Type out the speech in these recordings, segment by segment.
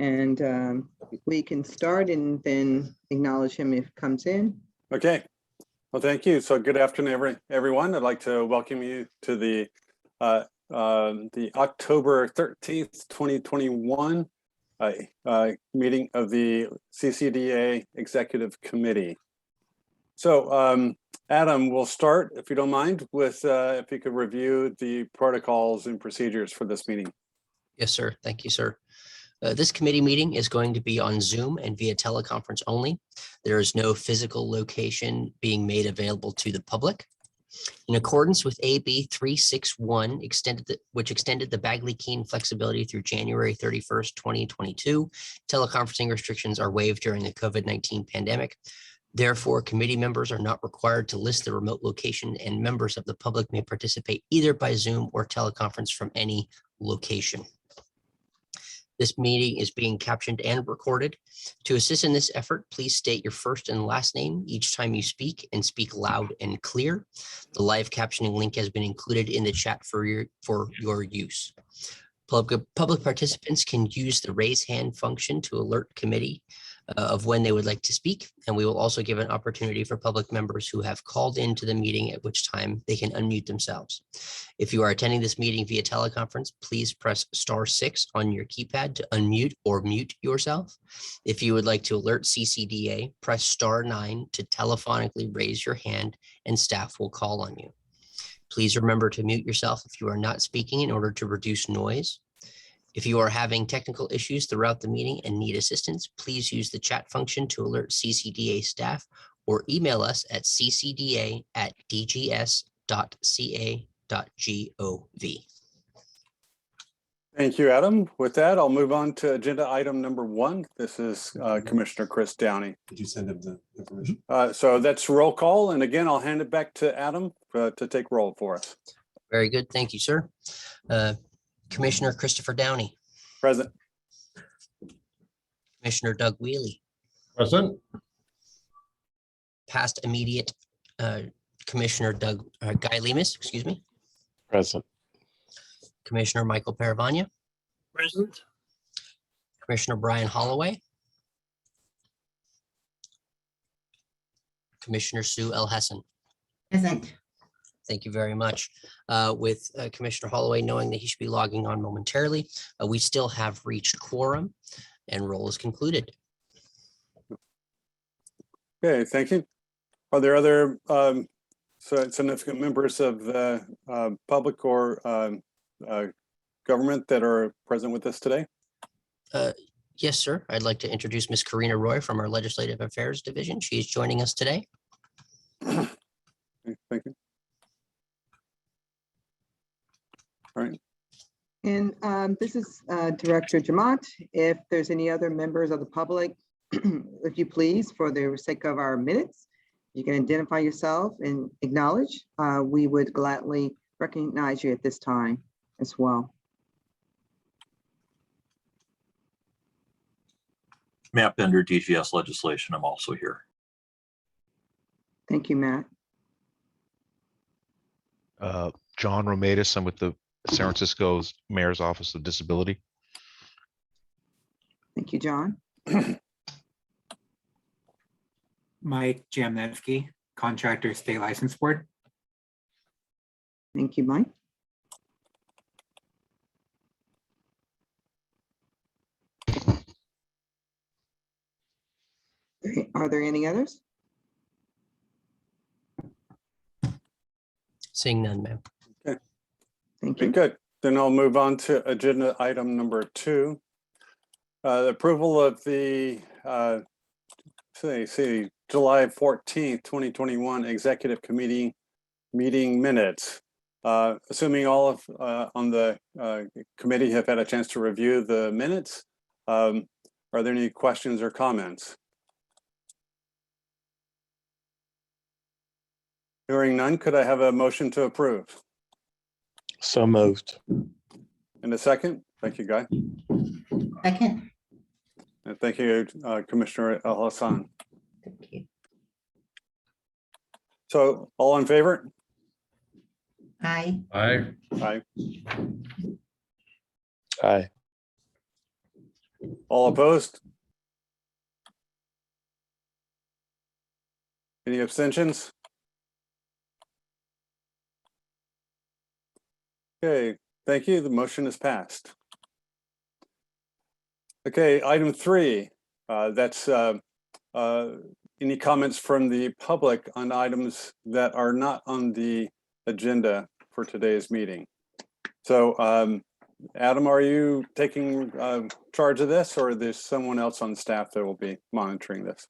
And we can start and then acknowledge him if he comes in. Okay, well, thank you. So good afternoon, everyone. I'd like to welcome you to the October 13th, 2021 meeting of the CCDA Executive Committee. So Adam, we'll start, if you don't mind, with if you could review the protocols and procedures for this meeting. Yes, sir. Thank you, sir. This committee meeting is going to be on Zoom and via teleconference only. There is no physical location being made available to the public. In accordance with AB 361, which extended the Bagley-Keene flexibility through January 31st, 2022, teleconferencing restrictions are waived during the COVID-19 pandemic. Therefore, committee members are not required to list the remote location, and members of the public may participate either by Zoom or teleconference from any location. This meeting is being captioned and recorded. To assist in this effort, please state your first and last name each time you speak and speak loud and clear. The live captioning link has been included in the chat for your use. Public participants can use the raise hand function to alert committee of when they would like to speak, and we will also give an opportunity for public members who have called into the meeting, at which time they can unmute themselves. If you are attending this meeting via teleconference, please press *6 on your keypad to unmute or mute yourself. If you would like to alert CCDA, press *9 to telephonically raise your hand and staff will call on you. Please remember to mute yourself if you are not speaking in order to reduce noise. If you are having technical issues throughout the meeting and need assistance, please use the chat function to alert CCDA staff or email us at ccda@dgs.ca.gov. Thank you, Adam. With that, I'll move on to agenda item number 1. This is Commissioner Chris Downey. Did you send him the information? So that's roll call. And again, I'll hand it back to Adam to take roll for us. Very good. Thank you, sir. Commissioner Christopher Downey. Present. Commissioner Doug Wheely. Present. Past immediate Commissioner Guy Lemus, excuse me. Present. Commissioner Michael Paravagna. Present. Commissioner Brian Holloway. Commissioner Sue L. Hessen. Present. Thank you very much. With Commissioner Holloway knowing that he should be logging on momentarily, we still have reached quorum and roll is concluded. Okay, thank you. Are there other significant members of the public or government that are present with us today? Yes, sir. I'd like to introduce Ms. Karina Roy from our Legislative Affairs Division. She is joining us today. Okay, thank you. All right. And this is Director Jamont. If there's any other members of the public, if you please, for the sake of our minutes, you can identify yourself and acknowledge. We would gladly recognize you at this time as well. Matt Bender, DGS legislation. I'm also here. Thank you, Matt. John Romatis, I'm with the San Francisco's Mayor's Office of Disability. Thank you, John. Mike Jamnevsky, Contractor State License Board. Thank you, Mike. Are there any others? Seeing none, ma'am. Okay. Thank Okay, you. good. Then I'll move on to agenda item number 2. The approval of the July 14th, 2021 Executive Committee meeting minutes. Assuming all of on the committee have had a chance to review the minutes, are there any questions or comments? Hearing none, could I have a motion to approve? So moved. And a second? Thank you, Guy. Second. And thank you, Commissioner El Hassan. Thank you. So all in favor? Aye. Aye. Aye. Aye. All opposed? Any abstentions? Okay, thank you. The motion is passed. Okay, item 3, that's any comments from the public on items that are not on the agenda for today's meeting. So Adam, are you taking charge of this, or there's someone else on staff that will be monitoring this?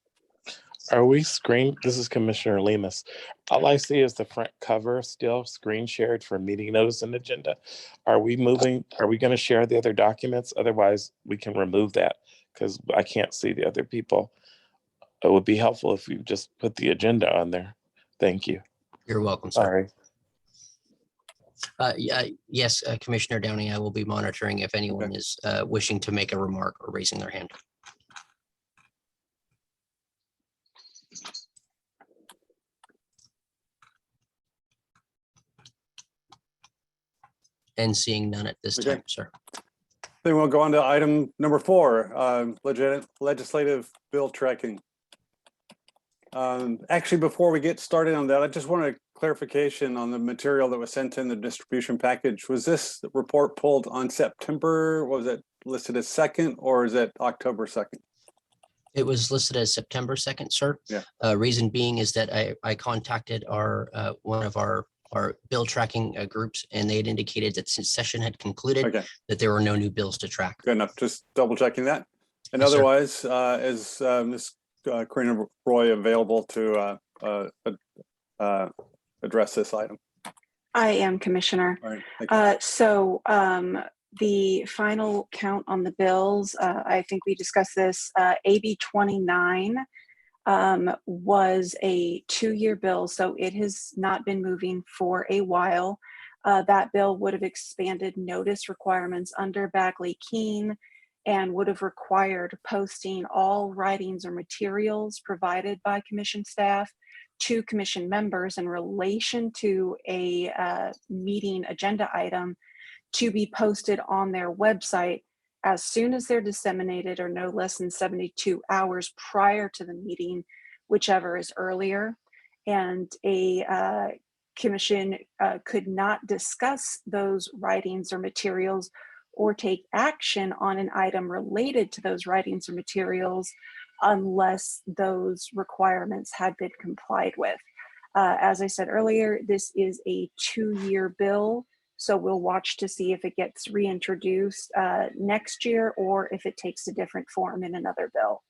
Are we screen? This is Commissioner Lemus. All I see is the front cover still screen shared for meeting notice and agenda. Are we moving? Are we going to share the other documents? Otherwise, we can remove that because I can't see the other people. It would be helpful if you just put the agenda on there. Thank you. You're welcome, sir. Sorry. Yes, Commissioner Downey, I will be monitoring if anyone is wishing to make a remark or raising their hand. And seeing none at this Okay. time, sir. Then we'll go on to item number 4, legislative bill tracking. Actually, before we get started on that, I just want a clarification on the material that was sent in the distribution package. Was this report pulled on September? Was it listed as 2nd, or is it October 2nd? It was listed as September 2nd, sir. Yeah. Reason being is that I contacted our one of our bill tracking groups, and they had indicated that since session had concluded, Okay, that there were no new bills to track. good enough. Just double checking that. And Yes, sir. otherwise, is Ms. Karina Roy available to address this item? I am, Commissioner. All right, thank you. The final count on the bills, I think we discussed this, AB 29 was a 2-year bill, so it has not been moving for a while. That bill would have expanded notice requirements under Bagley-Keene and would have required posting all writings or materials provided by commission staff to commission members in relation to a meeting agenda item to be posted on their website as soon as they're disseminated, or no less than 72 hours prior to the meeting, whichever is earlier. And a commission could not discuss those writings or materials or take action on an item related to those writings or materials unless those requirements had been complied with. As I said earlier, this is a 2-year bill, so we'll watch to see if it gets reintroduced next year or if it takes a different form in another bill.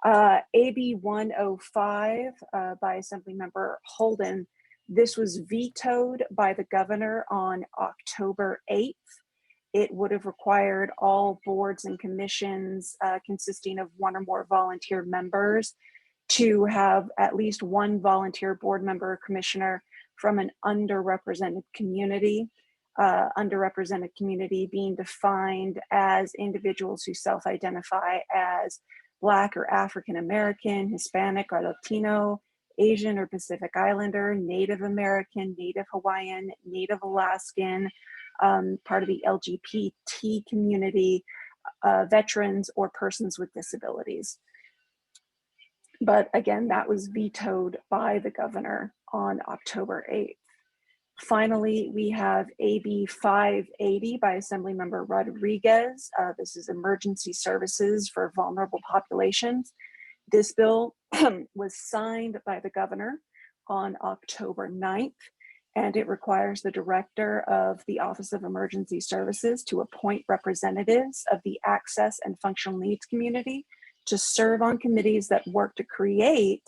AB 105 by Assemblymember Holden. This was vetoed by the governor on October 8th. It would have required all boards and commissions consisting of 1 or more volunteer members to have at least 1 volunteer board member or commissioner from an underrepresented community. Underrepresented community being defined as individuals who self-identify as Black or African American, Hispanic or Latino, Asian or Pacific Islander, Native American, Native Hawaiian, Native Alaskan, part of the LGBT community, veterans, or persons with disabilities. But again, that was vetoed by the governor on October 8th. Finally, we have AB 580 by Assemblymember Rodriguez. This is emergency services for vulnerable populations. This bill was signed by the governor on October 9th, and it requires the director of the Office of Emergency Services to appoint representatives of the access and functional needs community to serve on committees that work to create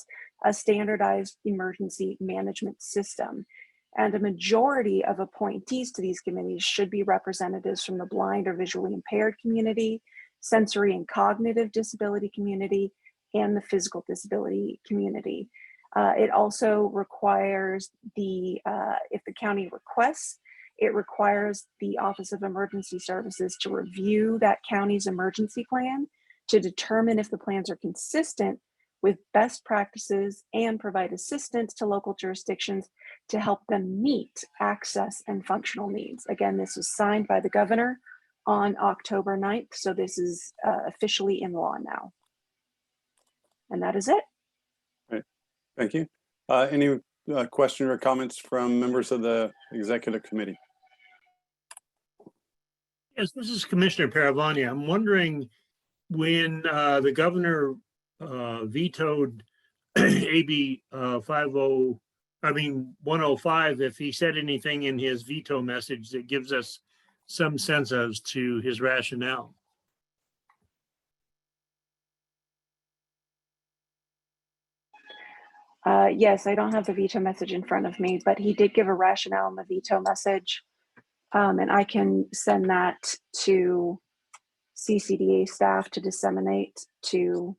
a standardized emergency management system. And a majority of appointees to these committees should be representatives from the blind or visually impaired community, sensory and cognitive disability community, and the physical disability community. It also requires if the county requests, it requires the Office of Emergency Services to review that county's emergency plan to determine if the plans are consistent with best practices and provide assistance to local jurisdictions to help them meet access and functional needs. Again, this was signed by the governor on October 9th. So this is officially in law now. And that is it. Thank you. Any question or comments from members of the executive committee? Yes, this is Commissioner Paravani. I'm wondering when the governor vetoed AB 105, if he said anything in his veto message that gives us some sense as to his rationale. Yes, I don't have the veto message in front of me, but he did give a rationale in the veto message. And I can send that to CCDA staff to disseminate to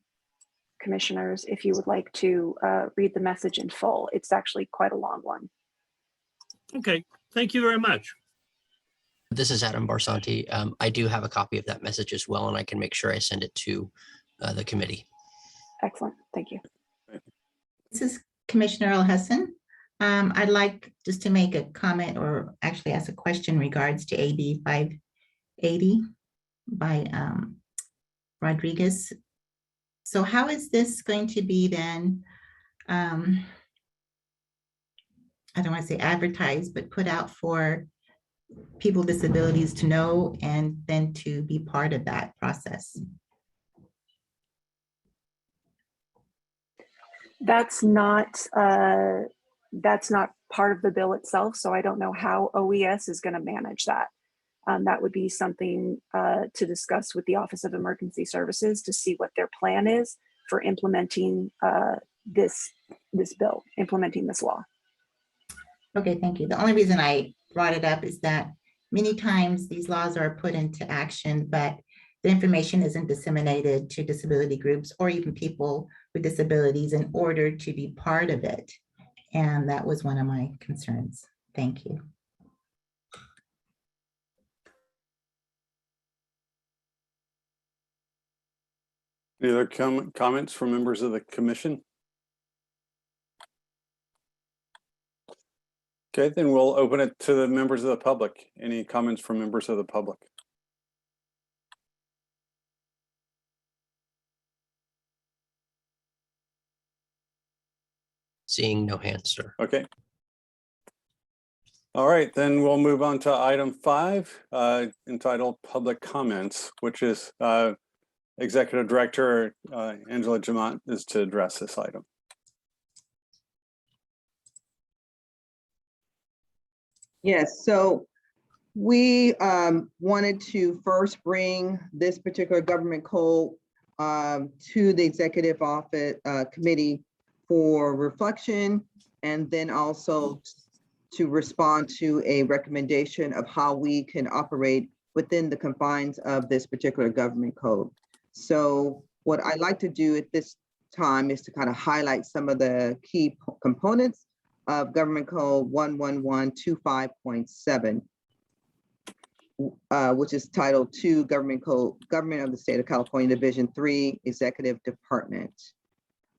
commissioners if you would like to read the message in full. It's actually quite a long one. Okay, thank you very much. This is Adam Barsanti. I do have a copy of that message as well, and I can make sure I send it to the committee. Excellent, thank you. This is Commissioner Elhassan. I'd like just to make a comment or actually ask a question in regards to AB 580 by Rodriguez. So how is this going to be then, I don't want to say advertised, but put out for people with disabilities to know and then to be part of that process? That's not part of the bill itself, so I don't know how OES is going to manage that. That would be something to discuss with the Office of Emergency Services to see what their plan is for implementing this bill, implementing this law. Okay, thank you. The only reason I brought it up is that many times these laws are put into action, but the information isn't disseminated to disability groups or even people with disabilities in order to be part of it. And that was one of my concerns. Thank you. Any other comments from members of the commission? Okay, then we'll open it to the members of the public. Any comments from members of the public? Seeing no hands, sir. Okay. All right, then we'll move on to item 5, entitled Public Comments, which is Executive Director Angela Jamont is to address this item. Yes, so we wanted to first bring this particular government code to the executive office committee for reflection, and then also to respond to a recommendation of how we can operate within the confines of this particular government code. So what I'd like to do at this time is to kind of highlight some of the key components of Government Code 11125.7, which is Title II, Government Code, Government of the State of California, Division 3, Executive Department.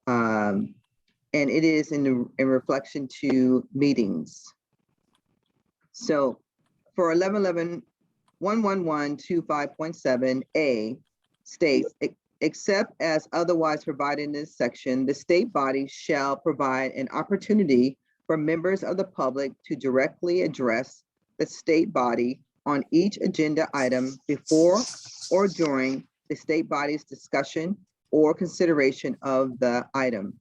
And it is in reflection to meetings. So for 11125.7A states, except as otherwise provided in this section, the state body shall provide an opportunity for members of the public to directly address the state body on each agenda item before or during the state body's discussion or consideration of the item.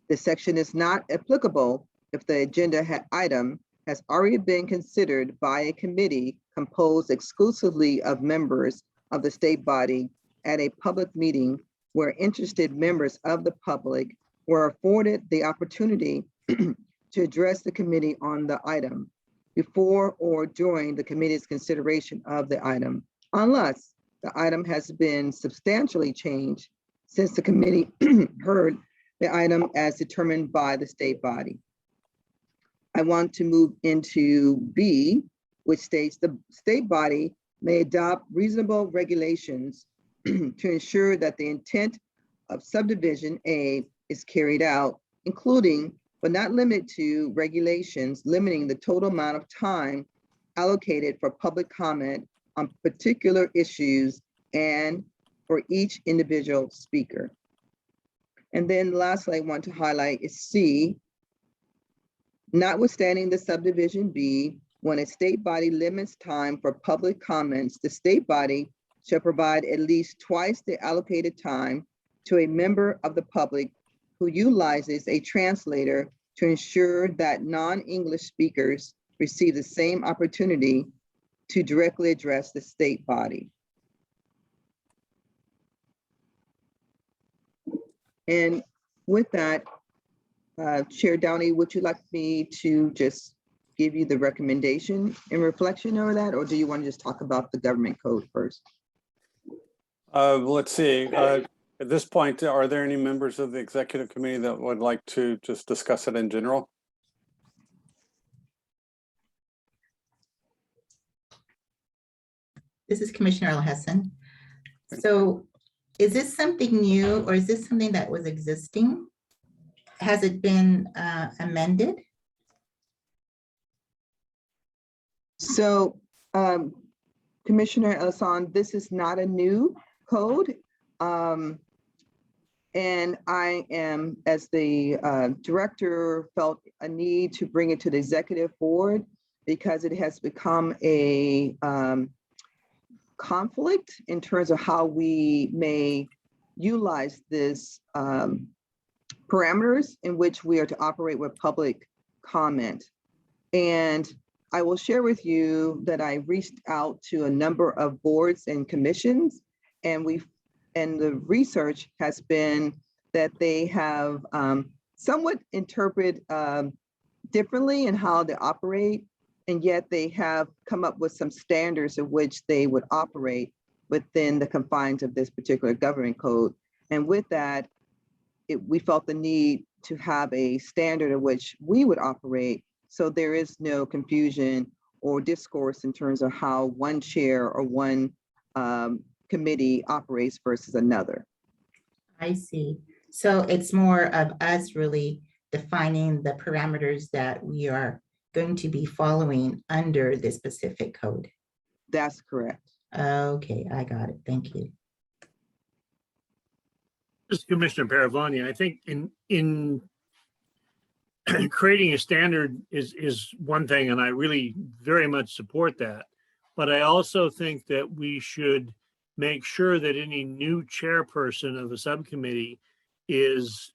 This section is not applicable if the agenda item has already been considered by a committee composed exclusively of members of the state body at a public meeting where interested members of the public were afforded the opportunity to address the committee on the item before or during the committee's consideration of the item, unless the item has been substantially changed since the committee heard the item as determined by the state body. I want to move into B, which states the state body may adopt reasonable regulations to ensure that the intent of subdivision A is carried out, including but not limited to regulations limiting the total amount of time allocated for public comment on particular issues and for each individual speaker. And then lastly, I want to highlight is C. Notwithstanding the subdivision B, when a state body limits time for public comments, the state body shall provide at least twice the allocated time to a member of the public who utilizes a translator to ensure that non-English speakers receive the same opportunity to directly address the state body. And with that, Chair Downey, would you like me to just give you the recommendation in reflection over that, or do you want to just talk about the government code first? Let's see. At this point, are there any members of the executive committee that would like to just discuss it in general? This is Commissioner Alhassan. So is this something new or is this something that was existing? Has it been amended? So, Commissioner Alhassan, this is not a new code. And I am, as the director, felt a need to bring it to the executive board because it has become a conflict in terms of how we may utilize this parameters in which we are to operate with public comment. And I will share with you that I reached out to a number of boards and commissions, and the research has been that they have somewhat interpreted differently in how they operate, and yet they have come up with some standards of which they would operate within the confines of this particular government code. And with that, we felt the need to have a standard in which we would operate, so there is no confusion or discourse in terms of how one chair or one committee operates versus another. I see. So it's more of us really defining the parameters that we are going to be following under this specific code. That's correct. Okay, I got it. Thank you. This is Commissioner Paravani. I think in creating a standard is one thing, and I really very much support that. But I also think that we should make sure that any new chairperson of a subcommittee is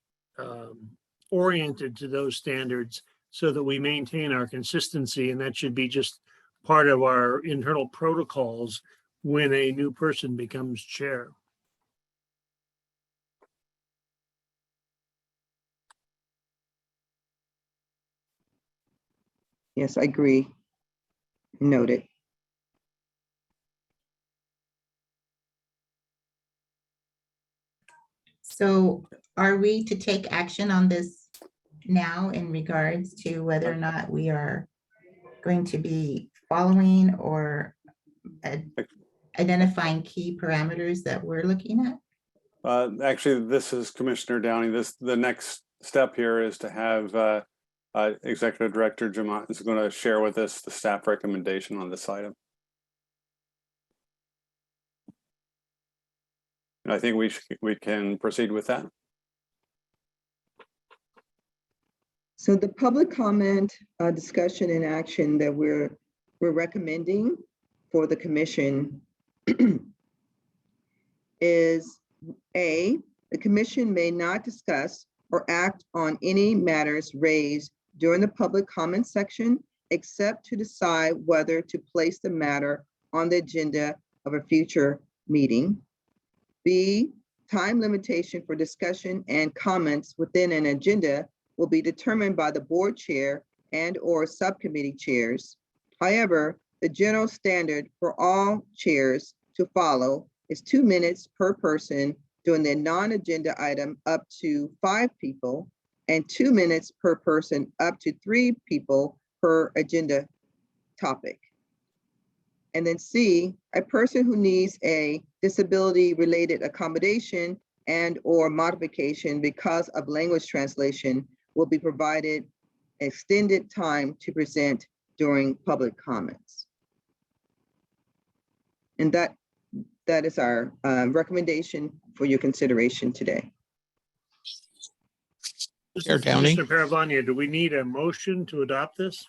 oriented to those standards so that we maintain our consistency. And that should be just part of our internal protocols when a new person becomes chair. Yes, I agree. Noted. So are we to take action on this now in regards to whether or not we are going to be following or identifying key parameters that we're looking at? Actually, this is Commissioner Downey. The next step here is to have Executive Director Jamont is going to share with us the staff recommendation on this item. And I think we can proceed with that. So the public comment, discussion and action that we're recommending for the commission is A, the commission may not discuss or act on any matters raised during the public comment section, except to decide whether to place the matter on the agenda of a future meeting. B, time limitation for discussion and comments within an agenda will be determined by the board chair and/or subcommittee chairs. However, the general standard for all chairs to follow is 2 minutes per person during the non-agenda item up to 5 people, and 2 minutes per person up to 3 people per agenda topic. And then C, a person who needs a disability-related accommodation and/or modification because of language translation will be provided extended time to present during public comments. And that is our recommendation for your consideration today. This Chair is Downey? Commissioner Paravania, do we need a motion to adopt this?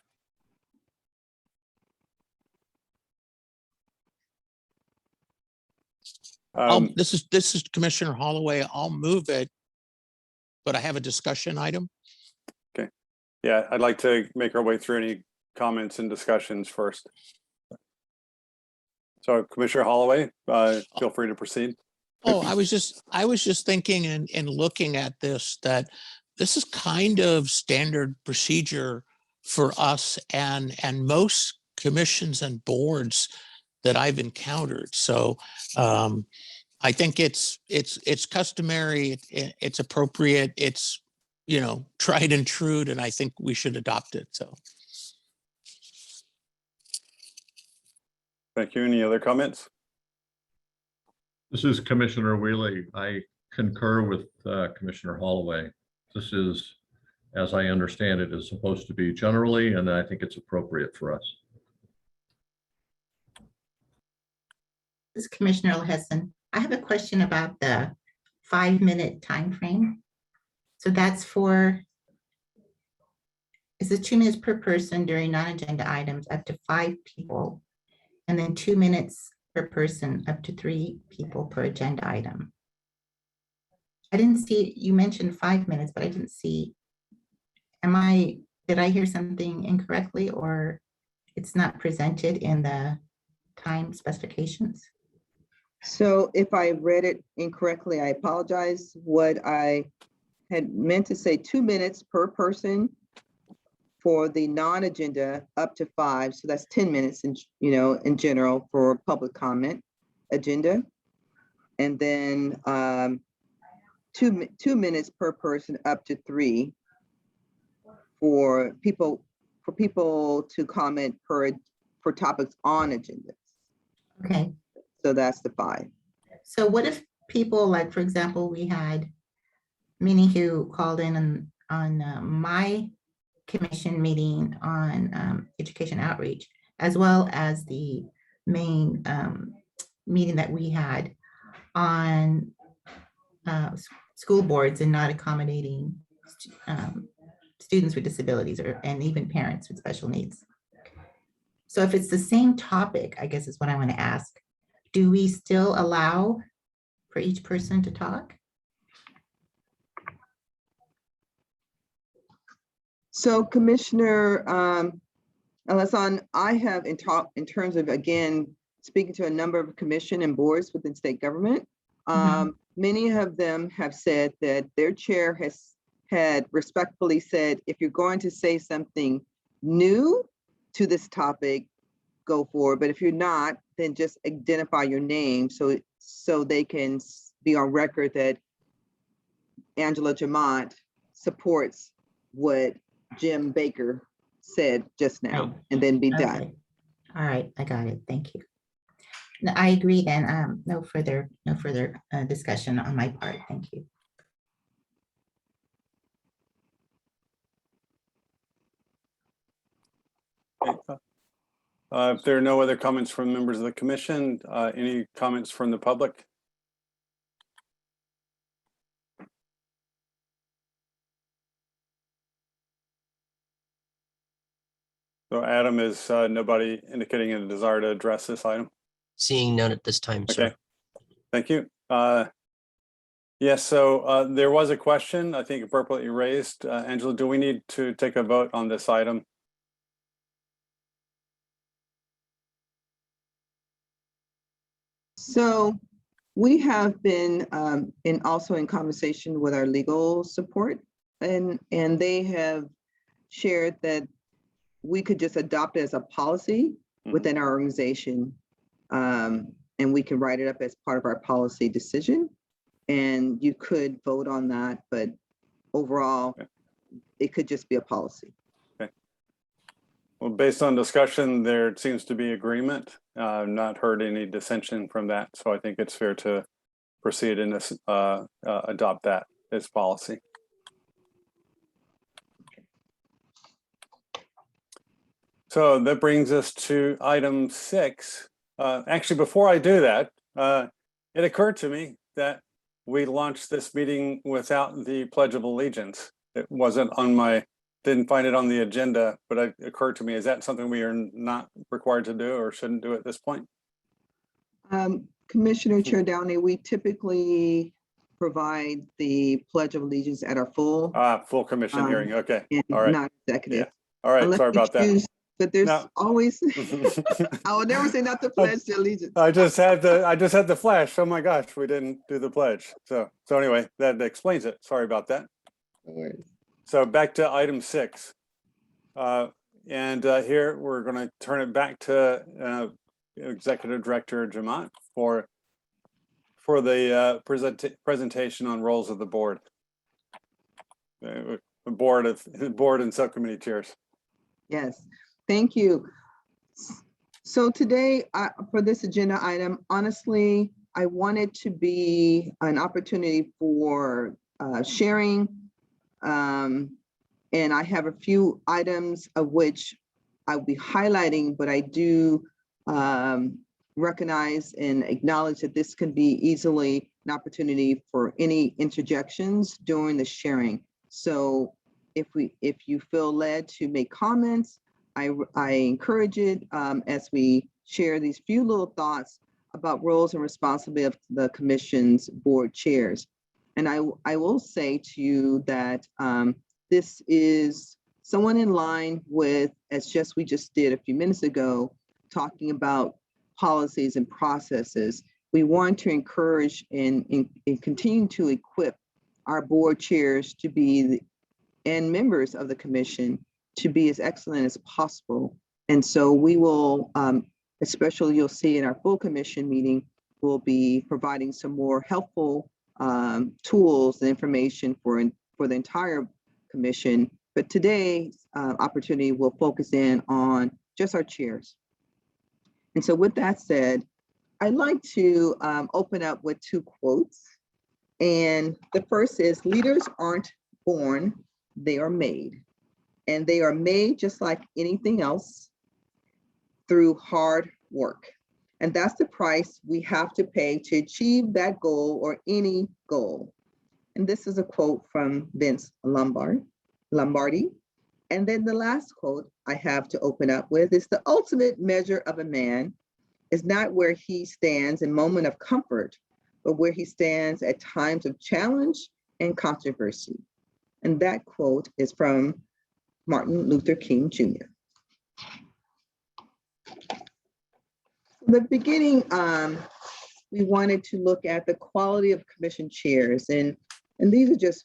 This is Commissioner Holloway. I'll move it, but I have a discussion item. Yeah, I'd like to make our way through any comments and discussions first. So Commissioner Holloway, feel free to proceed. Oh, I was just thinking and looking at this, that this is kind of standard procedure for us and most commissions and boards that I've encountered. So I think it's customary, it's appropriate, it's, tried and true, and I think we should adopt it. So. Thank you. Any other comments? This is Commissioner Wheelie. I concur with Commissioner Holloway. This is, as I understand it, is supposed to be generally, and I think it's appropriate for us. This is Commissioner Olhessen. I have a question about the 5-minute time frame. So that's is it 2 minutes per person during non-agenda items up to 5 people, and then 2 minutes per person up to 3 people per agenda item. I didn't see, you mentioned 5 minutes, but I didn't see, did I hear something incorrectly, or it's not presented in the time specifications? So if I read it incorrectly, I apologize. What I had meant to say 2 minutes per person for the non-agenda up to 5. So that's 10 minutes in general for public comment agenda. And then 2 minutes per person up to 3 for people to comment for topics on agendas. Okay. So that's the 5. So what if people, like, for example, we had Minnie who called in on my commission meeting on education outreach, as well as the main meeting that we had on school boards and not accommodating students with disabilities and even parents with special needs. So if it's the same topic, I guess is what I want to ask, do we still allow for each person to talk? So Commissioner Alhassan, I have in terms of, again, speaking to a number of commission and boards within state government, many of them have said that their chair had respectfully said, if you're going to say something new to this topic, go for it. But if you're not, then just identify your name so they can be on record that Angela Jamont supports what Jim Baker said just now, Right. and then be Okay. done. All right, I got it. Thank you. No, I agree then. No further discussion on my part. Thank you. If there are no other comments from members of the commission, any comments from the public? So Adam, is nobody indicating a desire to address this item? Seeing none at this time, sir. Okay, thank you. Yes, so there was a question, I think appropriately raised. Angela, do we need to take a vote on this item? So we have been also in conversation with our legal support, and they have shared that we could just adopt it as a policy within our organization, and we can write it up as part of our policy decision. And you could vote on that, but overall, it could just be a policy. Okay. Well, based on discussion, there seems to be agreement. Not heard any dissension from that, so I think it's fair to proceed and adopt that as policy. So that brings us to item 6, Actually, before I do that, it occurred to me that we launched this meeting without the Pledge of Allegiance. It wasn't on my, didn't find it on the agenda, but it occurred to me, is that something we are not required to do or shouldn't do at this point? Commissioner Chair Downey, we typically provide the Pledge of Allegiance at our full. Full commission hearing. Okay. And All right. not executive. Yeah. All right. Unless Sorry you about that. choose, but there's No. always, I will never say not to pledge the allegiance. I just had the flash. Oh my gosh, we didn't do the pledge. So anyway, that explains it. Sorry about that. No worries. So back to item 6. Here we're going to turn it back to Executive Director Jamaat for the presentation on roles of the board. The board and subcommittee chairs. Yes, thank you. So today, for this agenda item, honestly, I want it to be an opportunity for sharing. And I have a few items of which I'll be highlighting, but I do recognize and acknowledge that this can be easily an opportunity for any interjections during the sharing. So if you feel led to make comments, I encourage it as we share these few little thoughts about roles and responsibility of the commission's board chairs. And I will say to you that this is someone in line with, as we just did a few minutes ago, talking about policies and processes. We want to encourage and continue to equip our board chairs to be, and members of the commission, to be as excellent as possible. And so we will, especially you'll see in our full commission meeting, we'll be providing some more helpful tools and information for the entire commission. But today's opportunity will focus in on just our chairs. And so with that said, I'd like to open up with 2 quotes. And the first is, leaders aren't born, they are made. And they are made just like anything else through hard work. And that's the price we have to pay to achieve that goal or any goal. And this is a quote from Vince Lombardi. And then the last quote I have to open up with is, the ultimate measure of a man is not where he stands in moment of comfort, but where he stands at times of challenge and controversy. And that quote is from Martin Luther King Jr. In the beginning, we wanted to look at the quality of commission chairs. And these are just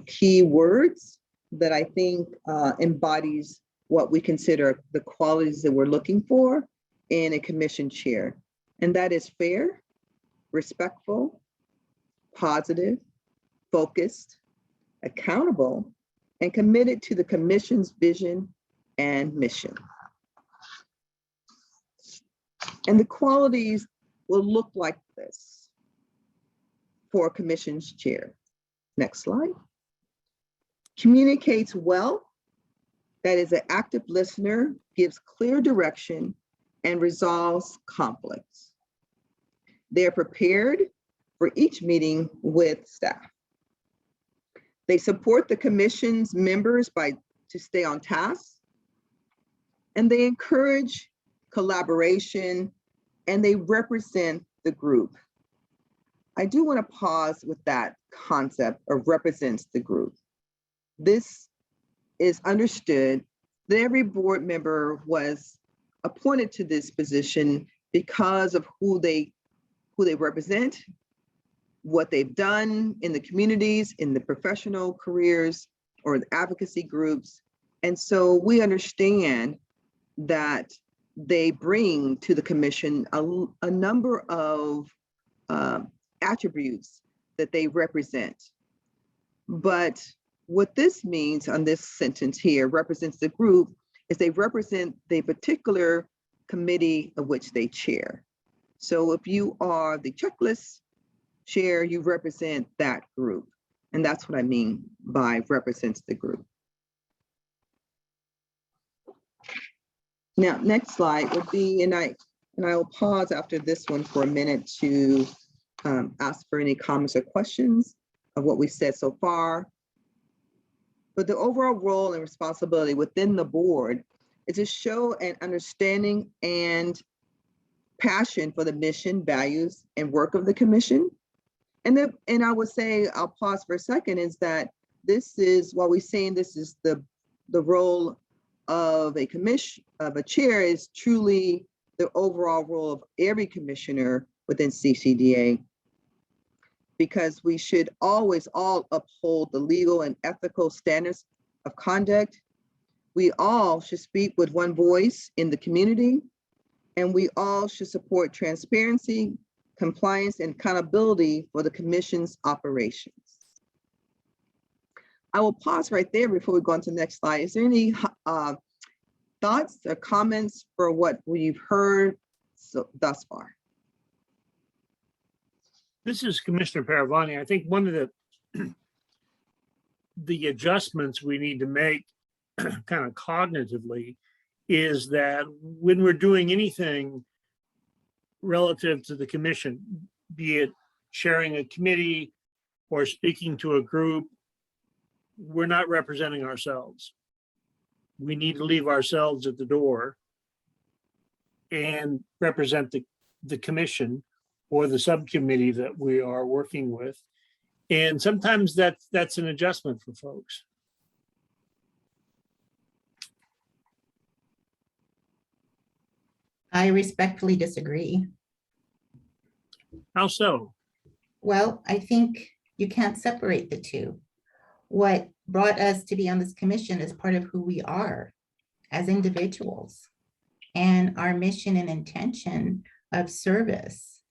key words that I think embodies what we consider the qualities that we're looking for in a commission chair. And that is fair, respectful, positive, focused, accountable, and committed to the commission's vision and mission. And the qualities will look like this for a commission's chair. Next slide. Communicates well, that is an active listener, gives clear direction, and resolves conflicts. They're prepared for each meeting with staff. They support the commission's members to stay on task, and they encourage collaboration, and they represent the group. I do want to pause with that concept of represents the group. This is understood that every board member was appointed to this position because of who they represent, what they've done in the communities, in the professional careers, or the advocacy groups. And so we understand that they bring to the commission a number of attributes that they represent. But what this means on this sentence here, represents the group, is they represent the particular committee of which they chair. So if you are the checklist chair, you represent that group. And that's what I mean by represents the group. Now, next slide would be, and And I will pause after this one for a minute to ask for any comments or questions of what we said so far. But the overall role and responsibility within the board is to show an understanding and passion for the mission, values, and work of the commission. And I would say, I'll pause for a second, is that this is, while we're saying this is the role of a commission, of a chair, is truly the overall role of every commissioner within CCDA, because we should always all uphold the legal and ethical standards of conduct. We all should speak with one voice in the community, and we all should support transparency, compliance, and accountability for the commission's operations. I will pause right there before we go on to the next slide. Is there any thoughts or comments for what we've heard thus far? This is Commissioner Paravani. I think one of the adjustments we need to make kind of cognitively is that when we're doing anything relative to the commission, be it chairing a committee or speaking to a group, we're not representing ourselves. We need to leave ourselves at the door and represent the commission or the subcommittee that we are working with. And sometimes that's an adjustment for folks. I respectfully disagree. How so? Well, I think you can't separate the two. What brought us to be on this commission is part of who we are as individuals and our mission and intention of service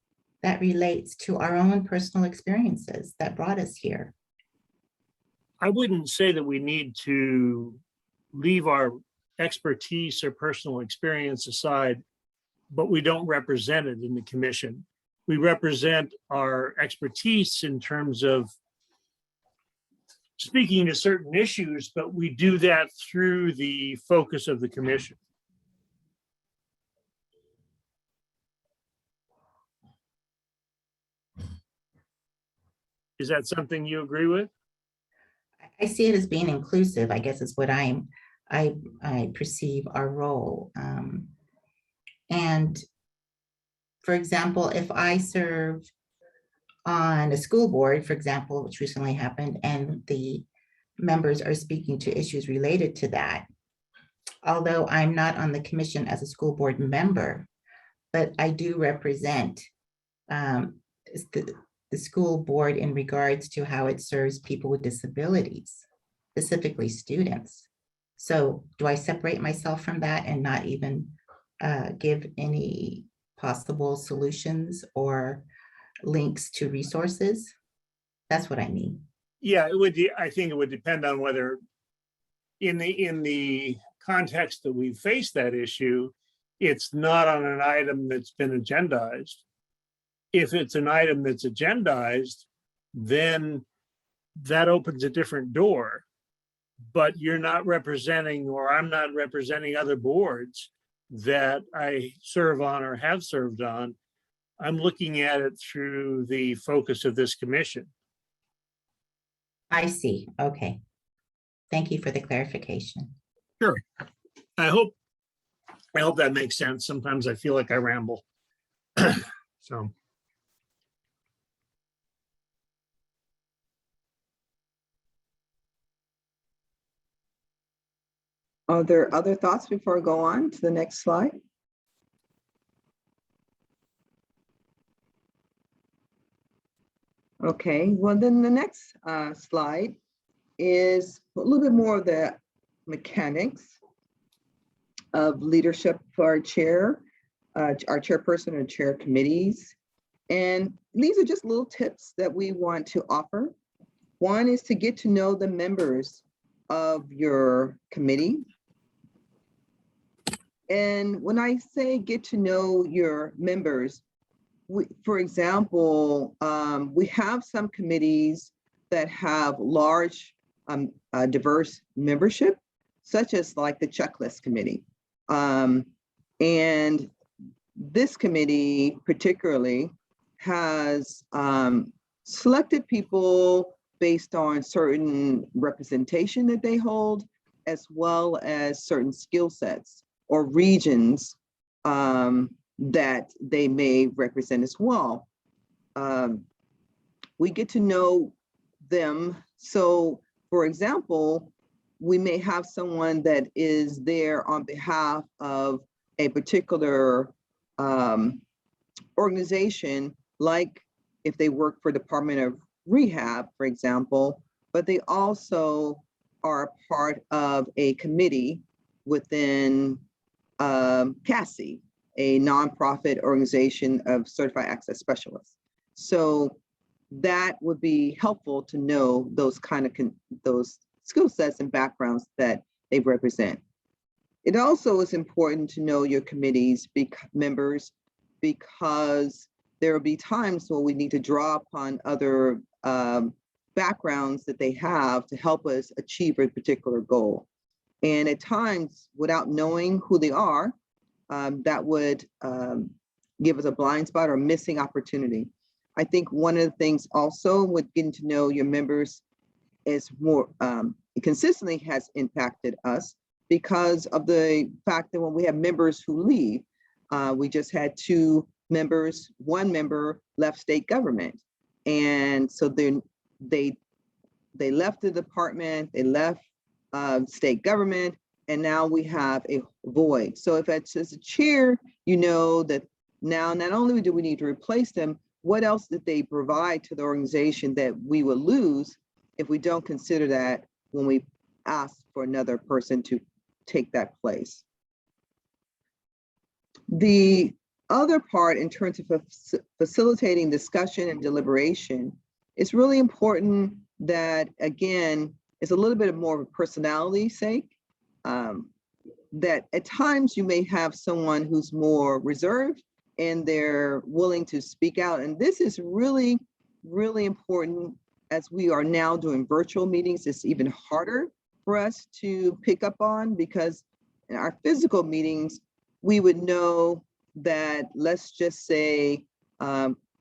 that relates to our own personal experiences that brought us here. I wouldn't say that we need to leave our expertise or personal experience aside, but we don't represent it in the commission. We represent our expertise in terms of speaking to certain issues, but we do that through the focus of the commission. Is that something you agree with? I see it as being inclusive, I guess is what I perceive our role. And for example, if I serve on a school board, for example, which recently happened, and the members are speaking to issues related to that, although I'm not on the commission as a school board member, but I do represent the school board in regards to how it serves people with disabilities, specifically students. So do I separate myself from that and not even give any possible solutions or links to resources? That's what I mean. Yeah, it would. I think it would depend on whether, in the context that we face that issue, it's not on an item that's been agendized. If it's an item that's agendized, then that opens a different door. But you're not representing, or I'm not representing other boards that I serve on or have served on. I'm looking at it through the focus of this commission. I see. Okay. Thank you for the clarification. Sure. I hope that makes sense. Sometimes I feel like I ramble. So. Are there other thoughts before I go on to the next slide? Okay, well then the next slide is a little bit more of the mechanics of leadership for our chair, our chairperson and chair committees. And these are just little tips that we want to offer. One is to get to know the members of your committee. And when I say get to know your members, for example, we have some committees that have large, diverse membership, such as like the checklist committee. And this committee particularly has selected people based on certain representation that they hold, as well as certain skill sets or regions that they may represent as well. We get to know them. So, for example, we may have someone that is there on behalf of a particular organization, like if they work for Department of Rehab, for example, but they also are a part of a committee within CASI, a nonprofit organization of certified access specialists. So that would be helpful to know those kind of those skill sets and backgrounds that they represent. It also is important to know your committee's members, because there will be times when we need to draw upon other backgrounds that they have to help us achieve a particular goal. And at times, without knowing who they are, that would give us a blind spot or missing opportunity. I think one of the things also with getting to know your members is more, it consistently has impacted us because of the fact that when we have members who leave, we just had one member left state government. And so then they left the department, they left state government, and now we have a void. So if it's as a chair, you know that now not only do we need to replace them, what else did they provide to the organization that we will lose if we don't consider that when we ask for another person to take that place? The other part in terms of facilitating discussion and deliberation, it's really important that, again, it's a little bit more of a personality sake, that at times you may have someone who's more reserved and they're willing to speak out. And this is really, really important as we are now doing virtual meetings. It's even harder for us to pick up on, because in our physical meetings, we would know that, let's just say,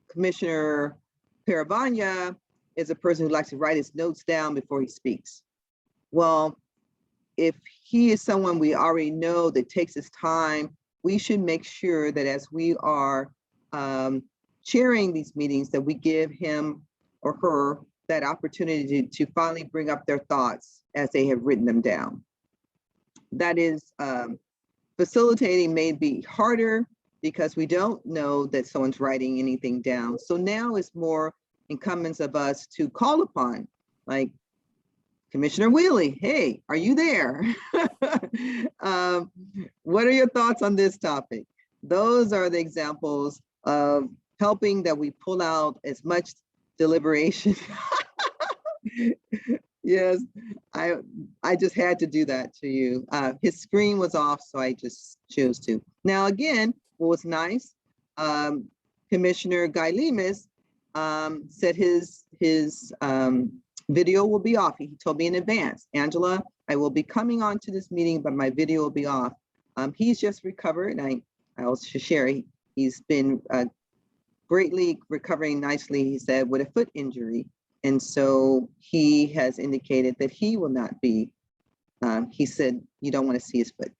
Commissioner Paravanya is a person who likes to write his notes down before he speaks. Well, if he is someone we already know that takes his time, we should make sure that as we are chairing these meetings, that we give him or her that opportunity to finally bring up their thoughts as they have written them down. That is, facilitating may be harder because we don't know that someone's writing anything down. So now it's more incumbents of us to call upon, like, Commissioner Wheelie, hey, are you there? What are your thoughts on this topic? Those are the examples of helping that we pull out as much deliberation. Yes, I just had to do that to you. His screen was off, so I just chose to. Now, again, what was nice, Commissioner Guy Lemus said his video will be off. He told me in advance, Angela, I will be coming on to this meeting, but my video will be off. He's just recovered, and I also share, he's been greatly recovering nicely, he said, with a foot injury. And so he has indicated that he will not be, he said, you don't want to see his foot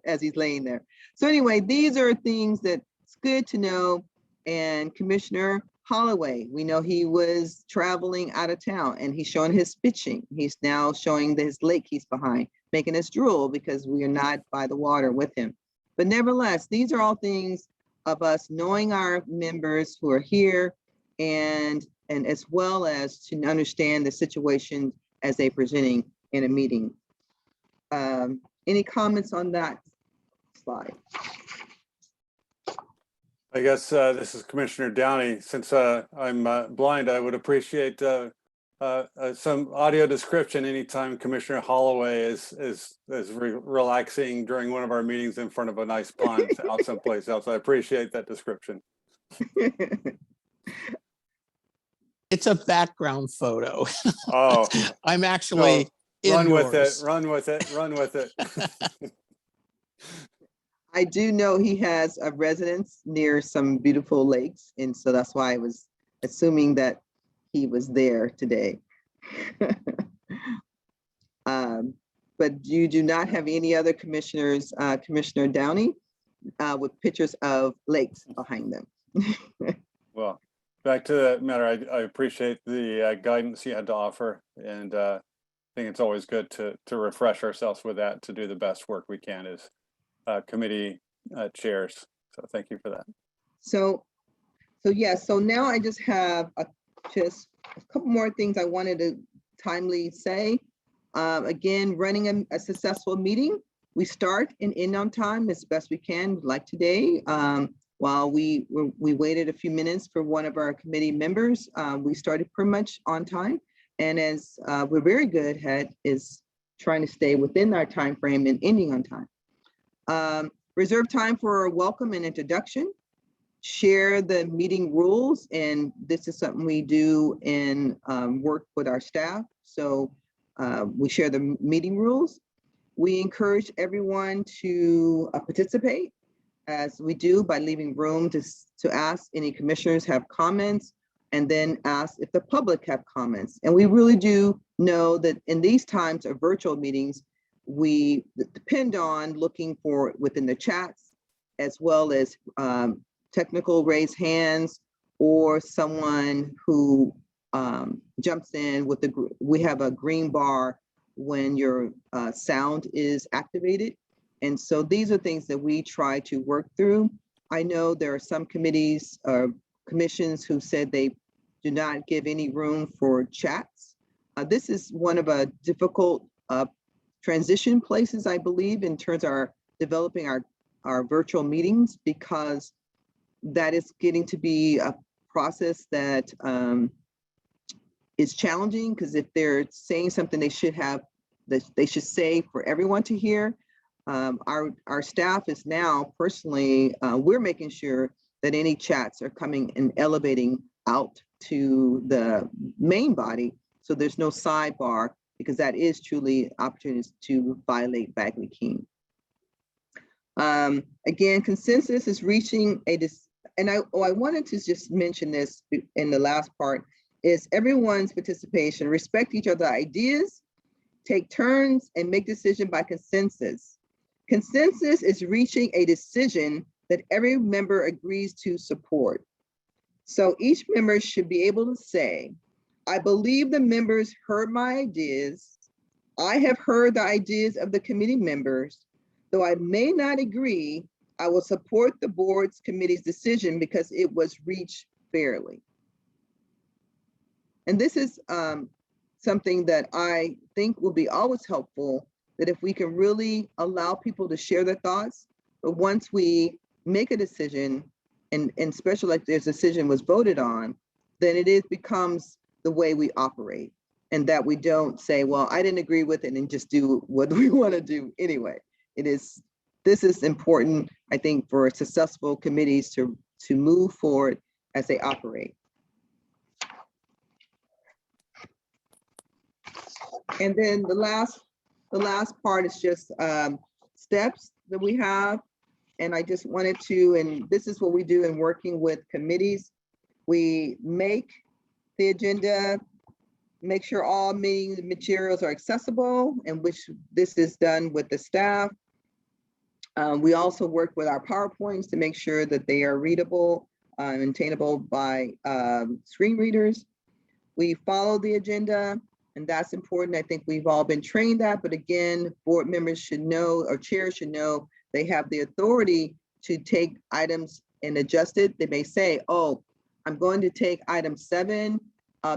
as he's laying there. So anyway, these are things that it's good to know. And Commissioner Holloway, we know he was traveling out of town and he's showing his pitching. He's now showing his lake he's behind, making us drool because we are not by the water with him. But nevertheless, these are all things of us knowing our members who are here, and as well as to understand the situation as they're presenting in a meeting. Any comments on that slide? I guess this is Commissioner Downey. Since I'm blind, I would appreciate some audio description anytime Commissioner Holloway is relaxing during one of our meetings in front of a nice pond out someplace else. I appreciate that description. It's a background photo. Oh, I'm actually run with it, indoors. run with it, run with it. I do know he has a residence near some beautiful lakes, and so that's why I was assuming that he was there today. But you do not have any other commissioners, Commissioner Downey, with pictures of lakes behind them. Well, back to the matter, I appreciate the guidance you had to offer, and I think it's always good to refresh ourselves with that to do the best work we can as committee chairs. So thank you for that. So now I just have just a couple more things I wanted to timely say. Again, running a successful meeting, we start and end on time as best we can, like today. While we waited a few minutes for one of our committee members, we started pretty much on time. And as we're very good at is trying to stay within our time frame and ending on time. Reserve time for a welcome and introduction. Share the meeting rules, and this is something we do in work with our staff. So we share the meeting rules. We encourage everyone to participate, as we do by leaving room to ask any commissioners have comments, and then ask if the public have comments. And we really do know that in these times of virtual meetings, we depend on looking for within the chats, as well as technical raise hands, or someone who jumps in with we have a green bar when your sound is activated. And so these are things that we try to work through. I know there are some committees or commissions who said they do not give any room for chats. This is one of a difficult transition places, I believe, in terms of our developing our virtual meetings, because that is getting to be a process that is challenging, because if they're saying something they should have, that they should say for everyone to hear. Our staff is now personally, we're making sure that any chats are coming and elevating out to the main body, so there's no sidebar, because that is truly opportunities to violate Bagley-Keene. Again, consensus is reaching and I wanted to just mention this in the last part, is everyone's participation, respect each other's ideas, take turns, and make decision by consensus. Consensus is reaching a decision that every member agrees to support. So each member should be able to say, I believe the members heard my ideas. I have heard the ideas of the committee members. Though I may not agree, I will support the board's committee's decision because it was reached fairly. And this is something that I think will be always helpful, that if we can really allow people to share their thoughts, but once we make a decision, and especially like this decision was voted on, then it becomes the way we operate, and that we don't say, well, I didn't agree with it and just do what we want to do anyway. This is important, I think, for successful committees to move forward as they operate. And then the last part is just steps that we have. And I just wanted to, and this is what we do in working with committees. We make the agenda, make sure all meeting materials are accessible, and which this is done with the staff. We also work with our PowerPoints to make sure that they are readable and attainable by screen readers. We follow the agenda, and that's important. I think we've all been trained that, but again, board members should know, or chairs should know, they have the authority to take items and adjust it. They may say, oh, I'm going to take item 7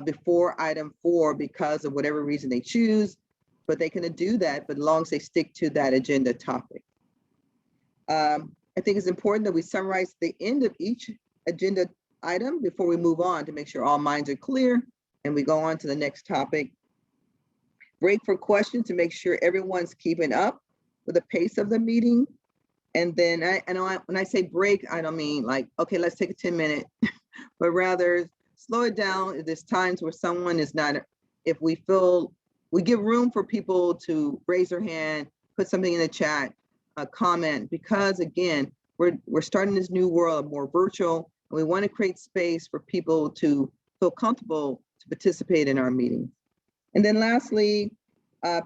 before item 4 because of whatever reason they choose, but they can do that, but as long as they stick to that agenda topic. I think it's important that we summarize the end of each agenda item before we move on, to make sure all minds are clear and we go on to the next topic. Break for questions to make sure everyone's keeping up with the pace of the meeting. And then when I say break, I don't mean like, okay, let's take a 10-minute, but rather slow it down. If there's times where someone is not, if we feel, we give room for people to raise their hand, put something in the chat. comment, because again, we're starting this new world, more virtual, and we want to create space for people to feel comfortable to participate in our meetings. And then lastly,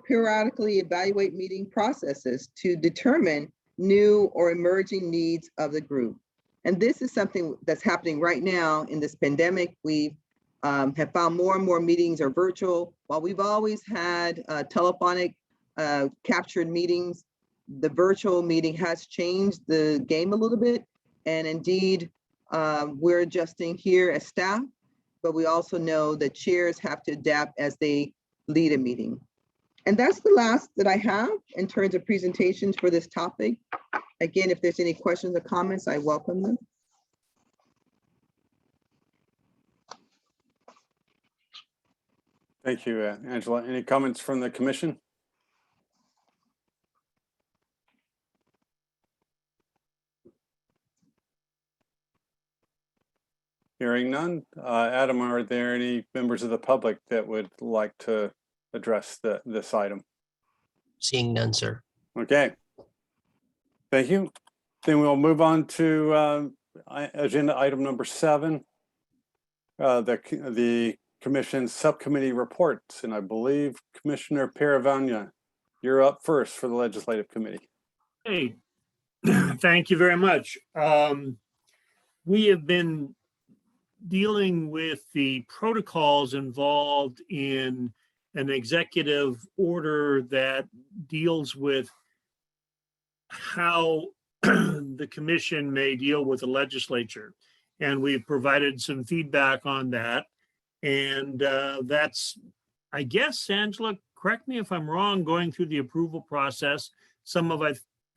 periodically evaluate meeting processes to determine new or emerging needs of the group. And this is something that's happening right now in this pandemic. We have found more and more meetings are virtual. While we've always had telephonic captured meetings, the virtual meeting has changed the game a little bit. And indeed, we're adjusting here as staff, but we also know that chairs have to adapt as they lead a meeting. And that's the last that I have in terms of presentations for this topic. Again, if there's any questions or comments, I welcome them. Thank you, Angela. Any comments from the commission? Hearing none. Adam, are there any members of the public that would like to address this item? Seeing none, sir. Okay. Thank you. Then we'll move on to agenda item number 7, the commission's subcommittee reports. And I believe Commissioner Paravanya, you're up first for the legislative committee. Hey, thank you very much. We have been dealing with the protocols involved in an executive order that deals with how the commission may deal with the legislature. And we've provided some feedback on that. And that's, I guess, Angela, correct me if I'm wrong, going through the approval process. Some of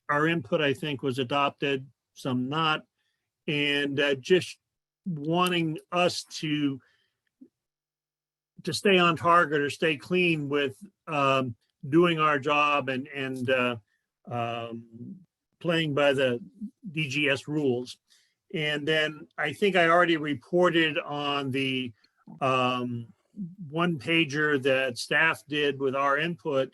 our input, I think, was adopted, some not. And just wanting us to stay on target or stay clean with doing our job and playing by the DGS rules. And then I think I already reported on the one pager that staff did with our input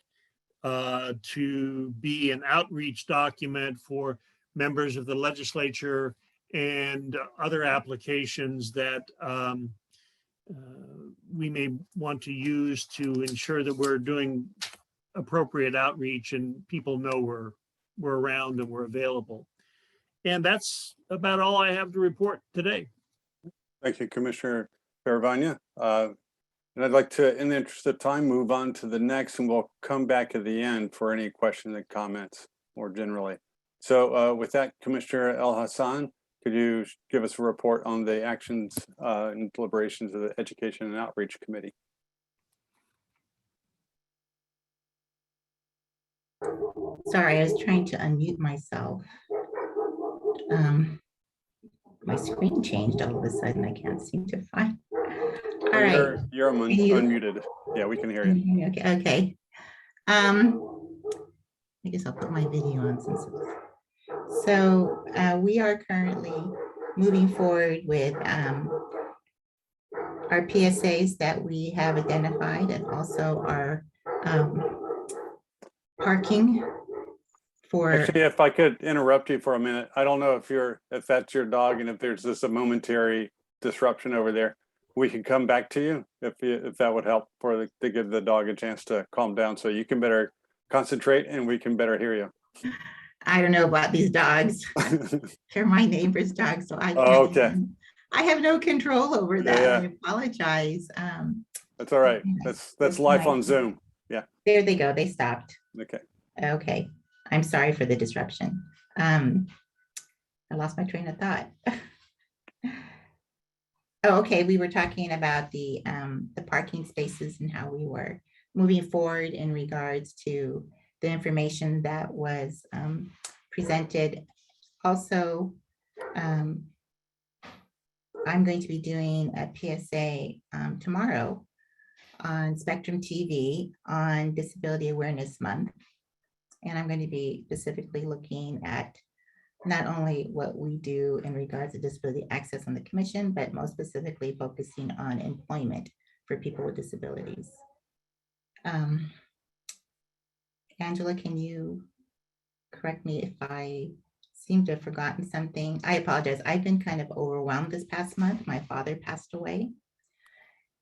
to be an outreach document for members of the legislature and other applications that we may want to use to ensure that we're doing appropriate outreach and people know we're around and we're available. And that's about all I have to report today. Thank you, Commissioner Paravanya. And I'd like to, in the interest of time, move on to the next, and we'll come back at the end for any questions and comments more generally. So with that, Commissioner El Hassan, could you give us a report on the actions and deliberations of the Education and Outreach Committee? Sorry, I was trying to unmute myself. My screen changed all of a sudden. I can't seem to find. All right. You're unmuted. Yeah, we can hear you. Okay. I guess I'll put my video on since. So we are currently moving forward with our PSAs that we have identified, and also our parking for. Actually, if I could interrupt you for a minute, I don't know if that's your dog, and if there's just a momentary disruption over there, we can come back to you if that would help to give the dog a chance to calm down, so you can better concentrate and we can better hear you. I don't know about these dogs. They're my neighbor's dogs, so I can't. Okay. I have no control over that. Yeah. I apologize. That's all right. That's life on Zoom. Yeah. There they go. They stopped. Okay. Okay. I'm sorry for the disruption. I lost my train of thought. Oh, okay. We were talking about the parking spaces and how we were moving forward in regards to the information that was presented. Also, I'm going to be doing a PSA tomorrow on Spectrum TV on Disability Awareness Month. And I'm going to be specifically looking at not only what we do in regards to disability access on the commission, but most specifically focusing on employment for people with disabilities. Angela, can you correct me if I seem to have forgotten something. I apologize. I've been kind of overwhelmed this past month. My father passed away.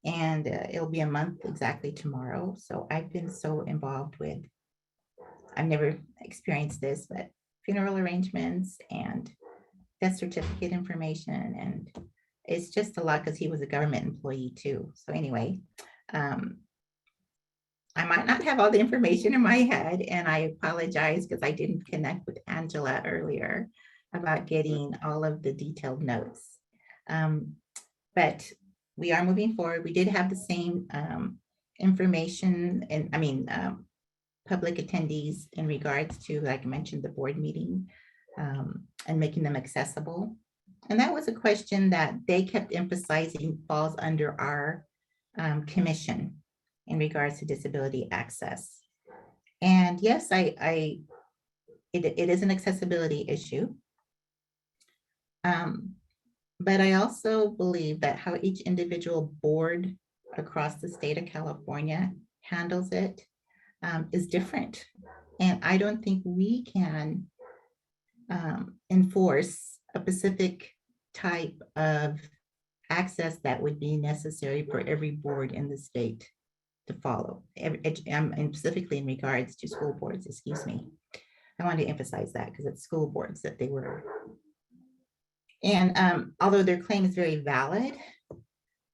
And it'll be a month exactly tomorrow. So I've been so involved with, I've never experienced this, but funeral arrangements and death certificate information. And it's just a lot because he was a government employee too. So anyway, I might not have all the information in my head, and I apologize because I didn't connect with Angela earlier about getting all of the detailed notes. But we are moving forward. We did have the same information and public attendees in regards to, like I mentioned, the board meeting and making them accessible. And that was a question that they kept emphasizing falls under our commission in regards to disability access. And yes, it is an accessibility issue. But I also believe that how each individual board across the state of California handles it is different. And I don't think we can enforce a specific type of access that would be necessary for every board in the state to follow, and specifically in regards to school boards, excuse me. I want to emphasize that because it's school boards that they were. And although their claim is very valid,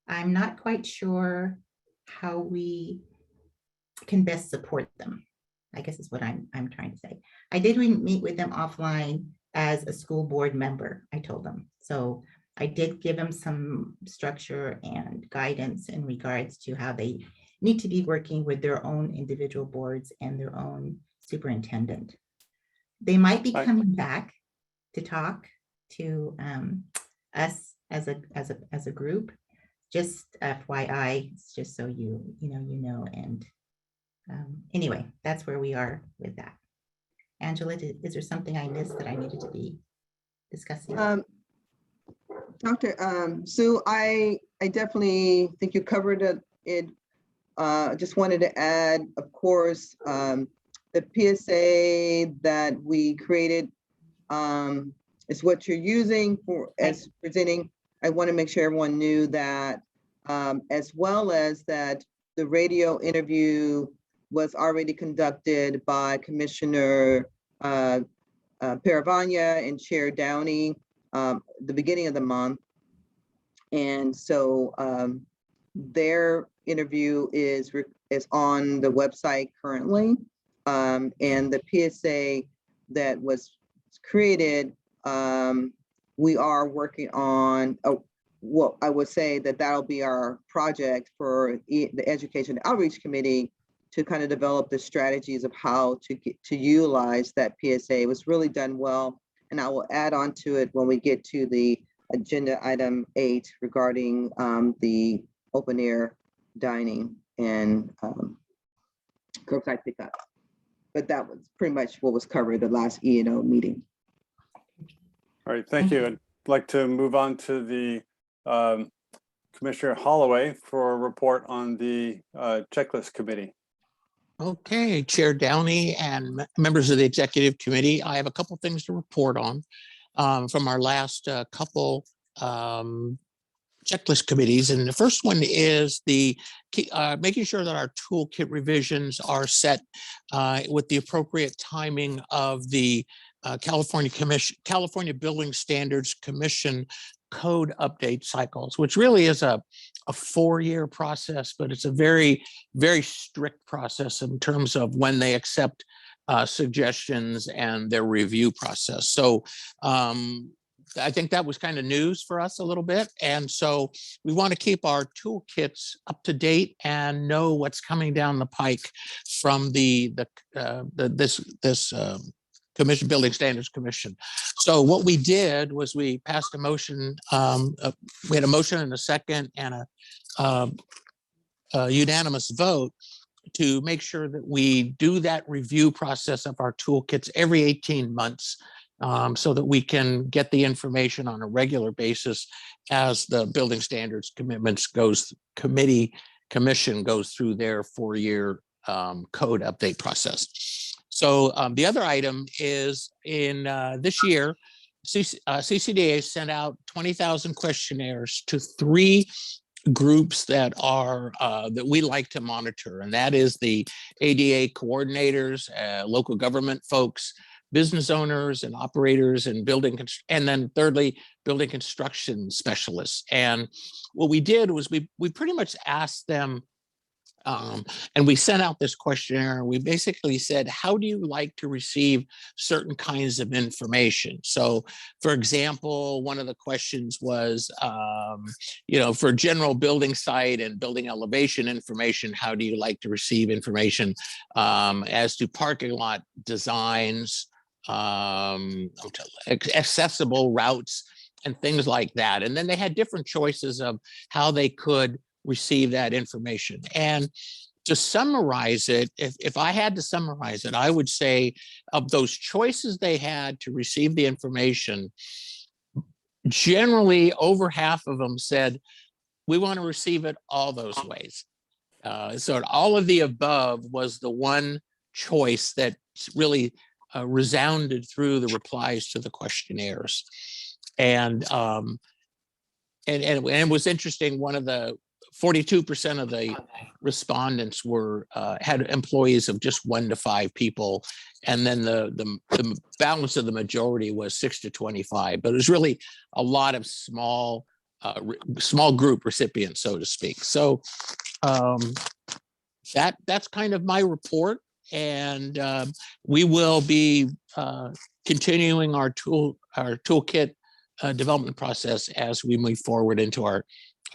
I'm not quite sure how we can best support them, I guess is what I'm trying to say. I did meet with them offline as a school board member, I told them. So I did give them some structure and guidance in regards to how they need to be working with their own individual boards and their own superintendent. They might be coming back to talk to us as a group. Just FYI, it's just so you know. And anyway, that's where we are with that. Angela, is there something I missed that I needed to be discussing? Dr. Sue, I definitely think you covered it. Just wanted to add, of course, the PSA that we created is what you're using for as presenting. I want to make sure everyone knew that, as well as that the radio interview was already conducted by Commissioner Paravanya and Chair Downey the beginning of the month. And so their interview is on the website currently. And the PSA that was created, we are working on, well, I would say that that'll be our project for the Education Outreach Committee to kind of develop the strategies of how to utilize that PSA. It was really done well. And I will add on to it when we get to the agenda item 8 regarding the open air dining and curbside pickup. But that was pretty much what was covered the last E&O meeting. All right, thank you. I'd like to move on to the Commissioner Holloway for a report on the checklist committee. Okay, Chair Downey and members of the executive committee, I have a couple things to report on from our last couple checklist committees. And the first one is the making sure that our toolkit revisions are set with the appropriate timing of the California Building Standards Commission code update cycles, which really is a 4-year process, but it's a very, very strict process in terms of when they accept suggestions and their review process. So I think that was kind of news for us a little bit. And so we want to keep our toolkits up to date and know what's coming down the pike from this Commission, Building Standards Commission. So what we did was we passed a motion. We had a motion and a second and a unanimous vote to make sure that we do that review process of our toolkits every 18 months so that we can get the information on a regular basis as the Building Standards Commission goes through their 4-year code update process. So the other item is in this year, CCDA sent out 20,000 questionnaires to 3 groups that are that we like to monitor, and that is the ADA coordinators, local government folks, business owners and operators, and and then thirdly, building construction specialists. And what we did was we pretty much asked them, and we sent out this questionnaire, and we basically said, how do you like to receive certain kinds of information? So, for example, one of the questions was, for general building site and building elevation information, how do you like to receive information? As to parking lot designs, accessible routes, and things like that. And then they had different choices of how they could receive that information. And to summarize it, if I had to summarize it, I would say of those choices they had to receive the information, generally over half of them said, we want to receive it all those ways. So all of the above was the one choice that really resounded through the replies to the questionnaires. And it was interesting, one of the 42% of the respondents were had employees of just 1 to 5 people, and then the balance of the majority was 6 to 25. But it was really a lot of small group recipients, so to speak. So that's kind of my report, and we will be continuing our toolkit development process as we move forward into our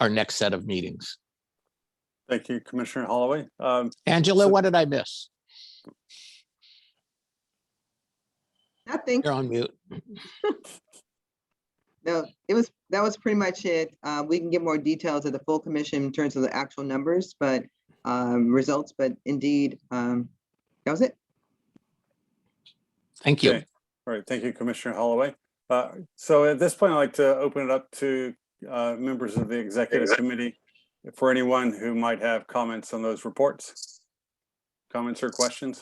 next set of meetings. Thank you, Commissioner Holloway. Angela, what did I miss? Nothing. You're on mute. No, that was pretty much it. We can get more details of the full commission in terms of the actual numbers, but results, but indeed, that was it. Thank you. Okay. All right. Thank you, Commissioner Holloway. So at this point, I'd like to open it up to members of the executive committee for anyone who might have comments on those reports. Comments or questions?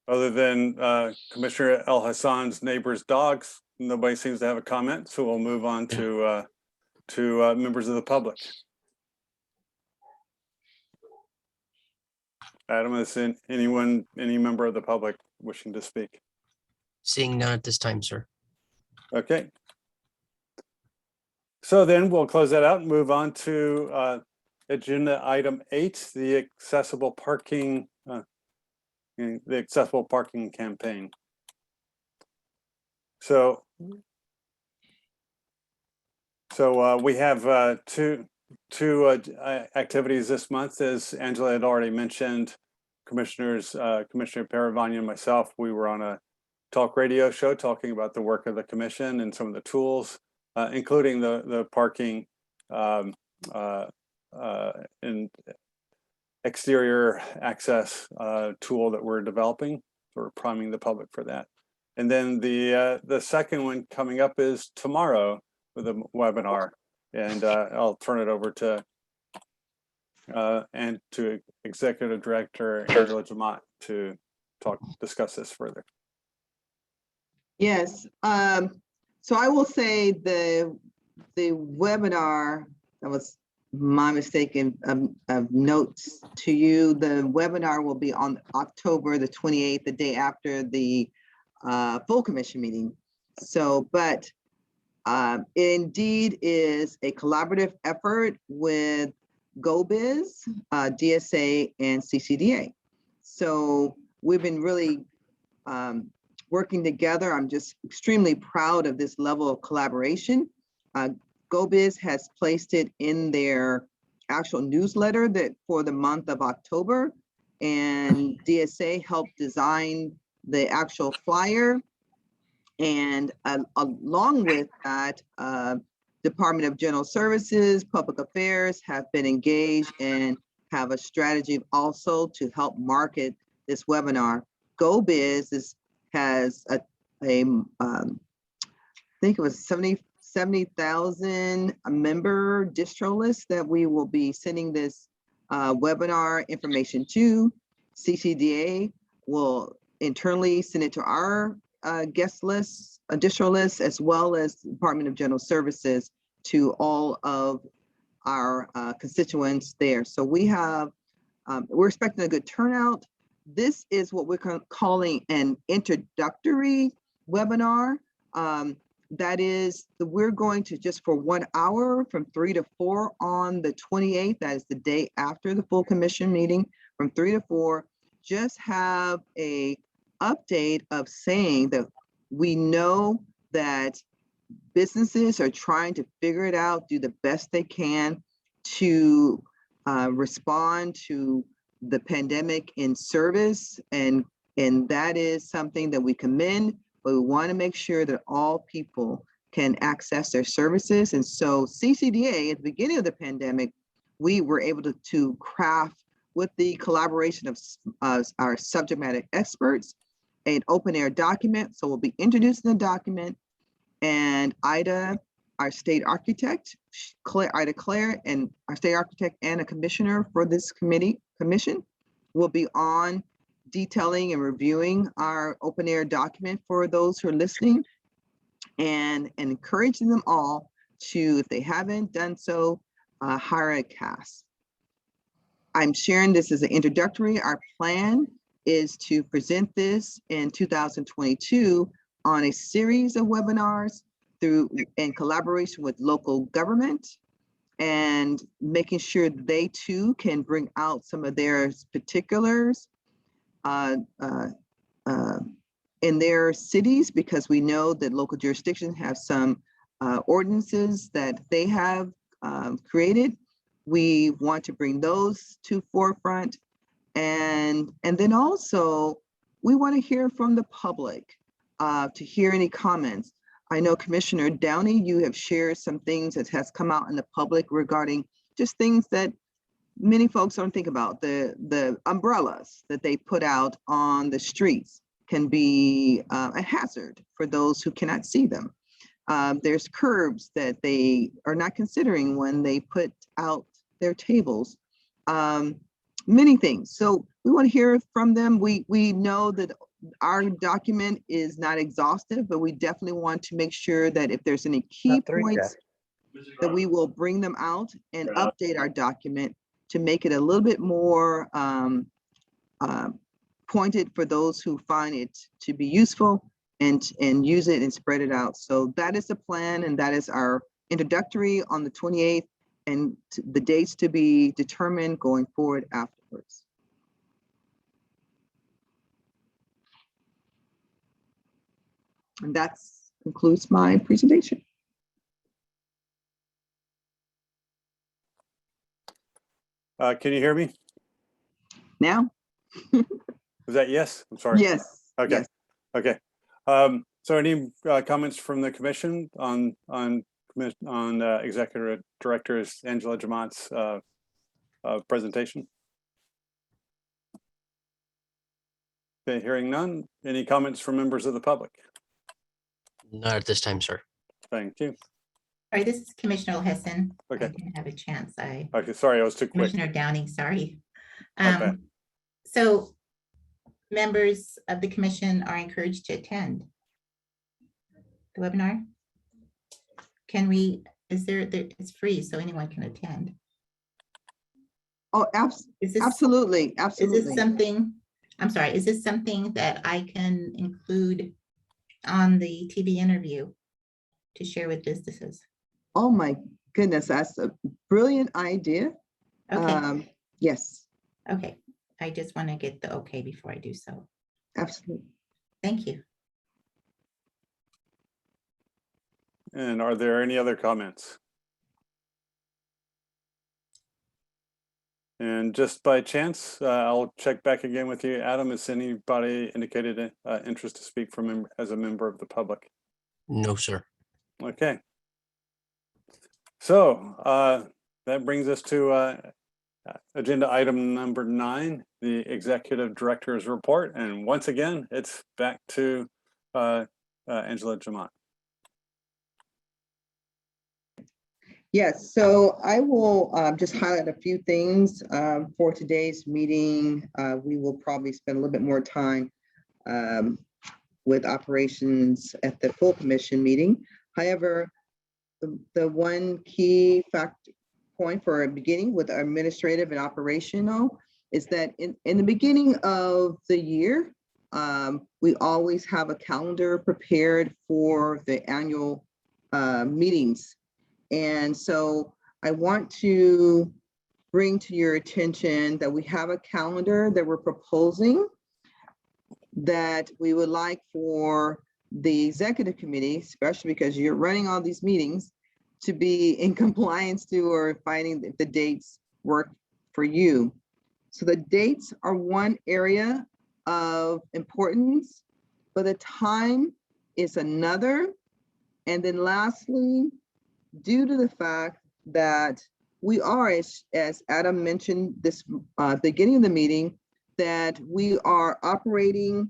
Other than Commissioner El Hassan's neighbor's dogs, nobody seems to have a comment. So we'll move on to members of the public. Adam, is any member of the public wishing to speak? Seeing none at this time, sir. Okay. So then we'll close that out and move on to agenda item 8, the accessible parking campaign. So we have two activities this month. As Angela had already mentioned, Commissioner Paravani and myself, we were on a talk radio show talking about the work of the commission and some of the tools, including the parking and exterior access tool that we're developing. We're priming the public for that. And then the second one coming up is tomorrow with a webinar. And I'll turn it over to Executive Director Angela Jamont to discuss this further. Yes. So I will say the webinar, that was my mistake of notes to you. The webinar will be on October the 28th, the day after the full commission meeting. So, but it indeed is a collaborative effort with GoBiz, DSA, and CCDA. So we've been really working together. I'm just extremely proud of this level of collaboration. GoBiz has placed it in their actual newsletter that for the month of October, and DSA helped design the actual flyer. And along with that, Department of General Services, Public Affairs have been engaged and have a strategy also to help market this webinar. GoBiz has I think it was 70,000 member distro list that we will be sending this webinar information to. CCDA will internally send it to our guest lists, distro lists, as well as Department of General Services to all of our constituents there. So we have, we're expecting a good turnout. This is what we're calling an introductory webinar. That is, we're going to just for 1 hour from 3 to 4 on the 28th, that is the day after the full commission meeting, from 3 to 4, just have a update of saying that we know that businesses are trying to figure it out, do the best they can to respond to the pandemic in service, and that is something that we commend, but we want to make sure that all people can access their services. And so CCDA, at the beginning of the pandemic, we were able to craft, with the collaboration of our subject matter experts, an open air document. So we'll be introducing the document, and Ida, our state architect, Ida Claire, and our state architect and a commissioner for this commission will be on detailing and reviewing our open air document for those who are listening, and encouraging them all to, if they haven't done so, hire a CAS. I'm sharing this as an introductory. Our plan is to present this in 2022 on a series of webinars through in collaboration with local government, and making sure they too can bring out some of their particulars in their cities, because we know that local jurisdictions have some ordinances that they have created. We want to bring those to forefront, and then also we want to hear from the public, to hear any comments. I know Commissioner Downey, you have shared some things that has come out in the public regarding just things that many folks don't think about. The umbrellas that they put out on the streets can be a hazard for those who cannot see them. There's curbs that they are not considering when they put out their tables. Many things. So we want to hear from them. We know that our document is not exhaustive, but we definitely want to make sure that if there's any key points, that we will bring them out and update our document to make it a little bit more pointed for those who find it to be useful, and use it and spread it out. So that is the plan, and that is our introductory on the 28th, and the dates to be determined going forward afterwards. And that concludes my presentation. Can you hear me? Now? Is that yes? I'm sorry. Yes. Okay. Yes. Okay. So any comments from the commission on Executive Director Angela Jamat's presentation? Okay, hearing none. Any comments from members of the public? Not at this time, sir. Thank you. All right, this is Commissioner Hessen. Okay. I didn't have a chance. Okay, sorry, I was too quick. Commissioner Downing, sorry. Okay. So members of the commission are encouraged to attend the webinar. Can we, it's free, so anyone can attend. Oh, absolutely, absolutely. Is this something, I'm sorry, is this something that I can include on the TV interview to share with businesses? Oh my goodness, that's a brilliant idea. Okay. Yes. Okay, I just want to get the okay before I do so. Absolutely. Thank you. And are there any other comments? And just by chance, I'll check back again with you, Adam. Has anybody indicated interest to speak as a member of the public? No, sir. Okay. So that brings us to agenda item number 9, the Executive Director's Report. And once again, it's back to Angela Jamat. Yes, so I will just highlight a few things for today's meeting. We will probably spend a little bit more time um, with operations at the full commission meeting. However, the one key point for a beginning with administrative and operational is that in the beginning of the year, we always have a calendar prepared for the annual meetings. And so I want to bring to your attention that we have a calendar that we're proposing that we would like for the executive committee, especially because you're running all these meetings, to be in compliance to or finding if the dates work for you. So the dates are one area of importance, but the time is another. And then lastly, due to the fact that we are, as Adam mentioned this beginning of the meeting, that we are operating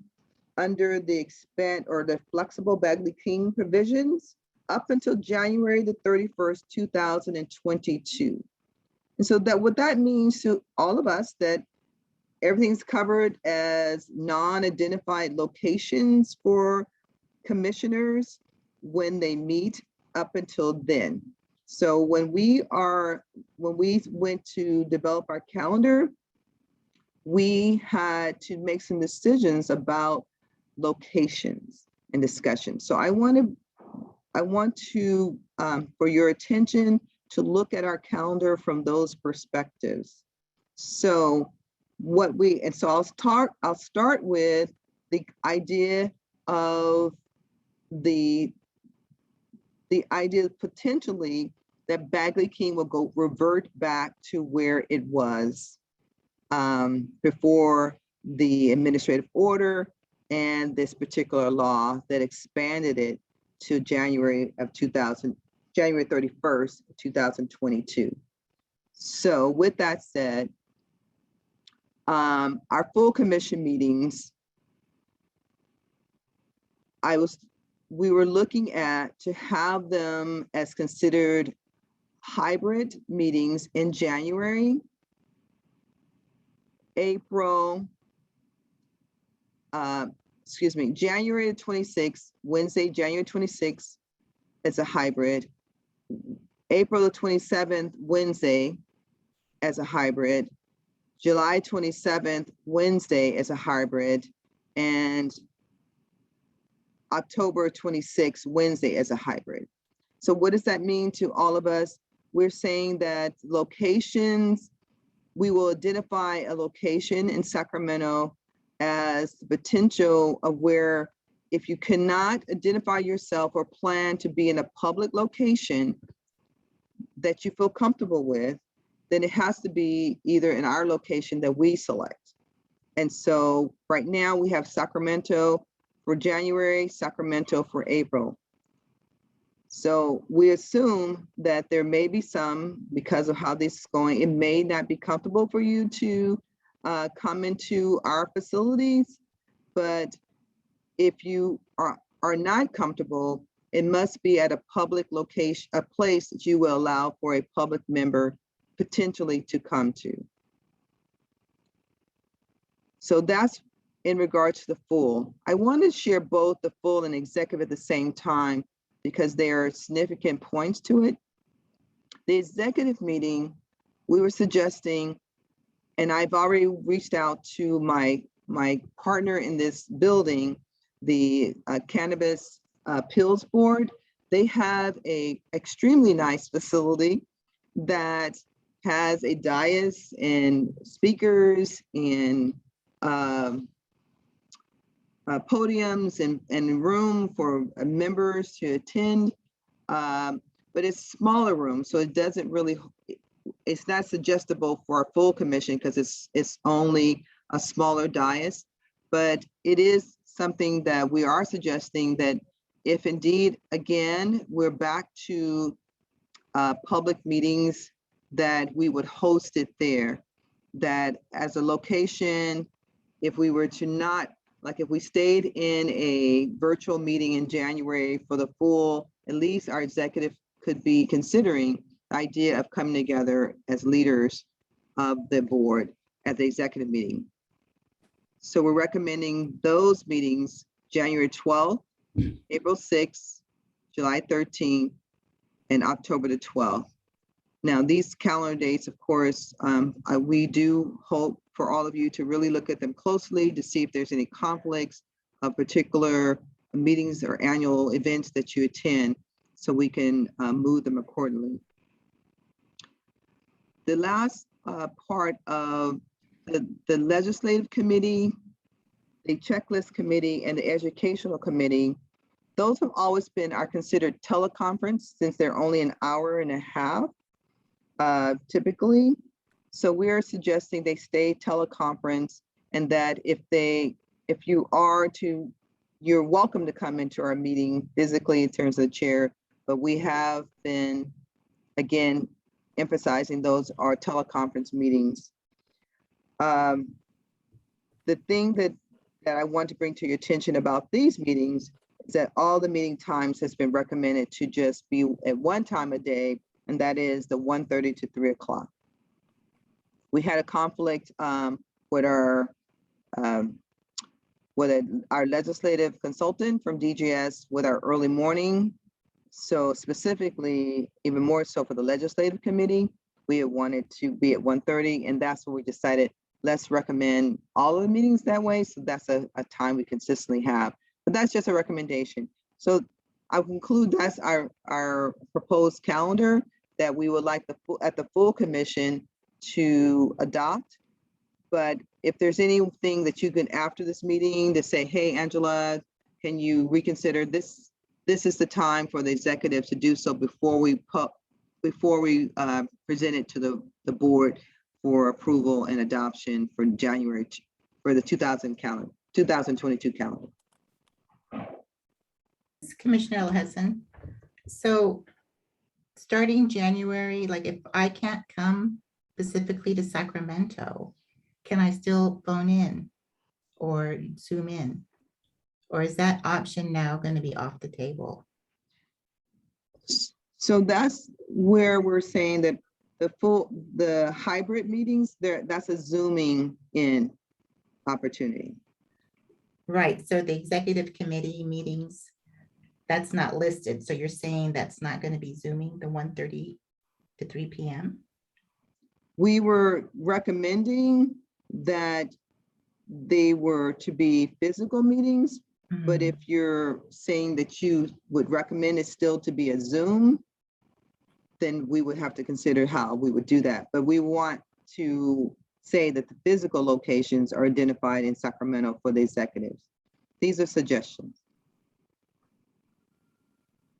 under the the flexible Bagley-King provisions up until January the 31st, 2022. And so that what that means to all of us that everything's covered as non-identified locations for commissioners when they meet up until then. So when we went to develop our calendar, we had to make some decisions about locations and discussions. So I want to for your attention to look at our calendar from those perspectives. So I'll start with the idea of the idea potentially that Bagley-King will revert back to where it was before the administrative order and this particular law that expanded it to January 31st, 2022. So with that said, our full commission meetings, we were looking at to have them as considered hybrid meetings in January, January 26th, Wednesday, January 26th as a hybrid, April the 27th, Wednesday as a hybrid, July 27th, Wednesday as a hybrid, and October 26th, Wednesday as a hybrid. So what does that mean to all of us? We're saying that locations, we will identify a location in Sacramento as the potential of where if you cannot identify yourself or plan to be in a public location that you feel comfortable with, then it has to be either in our location that we select. And so right now we have Sacramento for January, Sacramento for April. So we assume that there may be some, because of how this is going, it may not be comfortable for you to come into our facilities, but if you are not comfortable, it must be at a public location, a place that you will allow for a public member potentially to come to. So that's in regards to the full. I want to share both the full and executive at the same time because there are significant points to it. The executive meeting, we were suggesting, and I've already reached out to my partner in this building, the Cannabis Appeals Board. They have a extremely nice facility that has a dais and speakers and podiums and room for members to attend, but it's smaller room, so it doesn't really, it's not suggestible for a full commission because it's only a smaller dais, but it is something that we are suggesting that if indeed, again, we're back to public meetings, that we would host it there, that as a location, if we were to not, like if we stayed in a virtual meeting in January for the full, at least our executive could be considering idea of coming together as leaders of the board at the executive meeting. So we're recommending those meetings, January 12th, April 6th, July 13th, and October the 12th. Now, these calendar dates, of course, we do hope for all of you to really look at them closely to see if there's any conflicts of particular meetings or annual events that you attend, so we can move them accordingly. The last part of the legislative committee, the checklist committee, and the educational committee, those have always been are considered teleconference since they're only an hour and a half typically. So we're suggesting they stay teleconference, and that if you are to, you're welcome to come into our meeting physically in terms of the chair, but we have been, again, emphasizing those are teleconference meetings. The thing that I want to bring to your attention about these meetings is that all the meeting times has been recommended to just be at one time a day, and that is the 1:30 to 3 o'clock. We had a conflict with our legislative consultant from DGS with our early morning. So specifically, even more so for the legislative committee, we had wanted to be at 1:30, and that's what we decided, let's recommend all of the meetings that way. So that's a time we consistently have, but that's just a recommendation. So I will conclude that's our proposed calendar that we would like at the full commission to adopt. But if there's anything that you can, after this meeting, to say, hey, Angela, can you reconsider this? This is the time for the executive to do so before we present it to the board for approval and adoption for January, for the 2022 calendar. Commissioner Hudson. So starting January, like if I can't come specifically to Sacramento, can I still phone in or Zoom in? Or is that option now going to be off the table? So that's where we're saying that the hybrid meetings, that's a Zooming in opportunity. Right, so the executive committee meetings, that's not listed. So you're saying that's not going to be Zooming, the 1:30 to 3 p.m.? We were recommending that they were to be physical meetings, but if you're saying that you would recommend it still to be a Zoom, then we would have to consider how we would do that. But we want to say that the physical locations are identified in Sacramento for the executives. These are suggestions.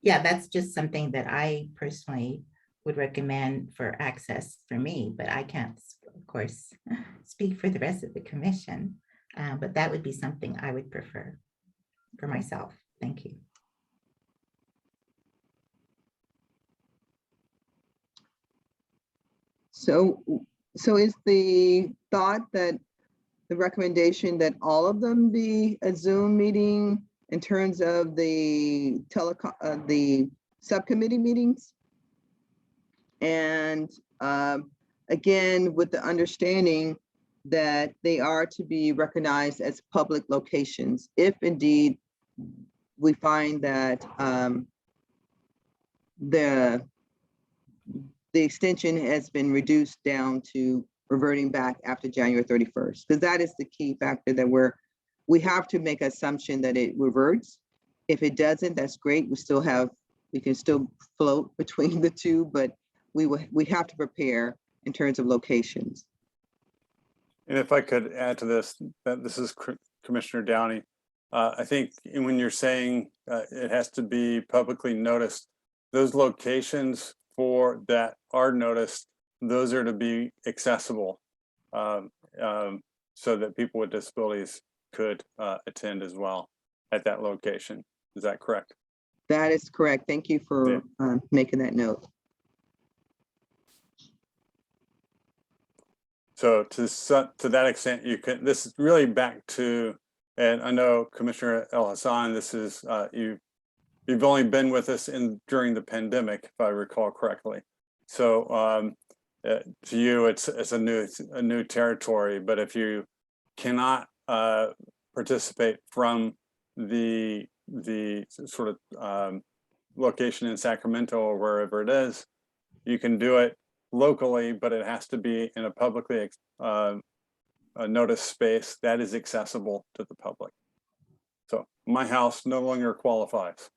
Yeah, that's just something that I personally would recommend for access for me, but I can't, of course, speak for the rest of the commission. But that would be something I would prefer for myself. Thank you. So is the thought that the recommendation that all of them be a Zoom meeting in terms of the the subcommittee meetings? And again, with the understanding that they are to be recognized as public locations, if indeed we find that the extension has been reduced down to reverting back after January 31st, because that is the key factor that we have to make assumption that it reverts. If it doesn't, that's great. We can still float between the two, but we have to prepare in terms of locations. And if I could add to this, that this is Commissioner Downey. I think when you're saying it has to be publicly noticed, those locations for that are noticed, those are to be accessible so that people with disabilities could attend as well at that location. Is that correct? That is correct. Thank you for making that note. So to that extent, you can. This is really back to, and I know Commissioner El Hassan, this is you've only been with us during the pandemic, if I recall correctly. So to you, it's a new territory. But if you cannot participate from the sort of location in Sacramento or wherever it is, you can do it locally, but it has to be in a publicly a notice space that is accessible to the public. So my house no longer qualifies.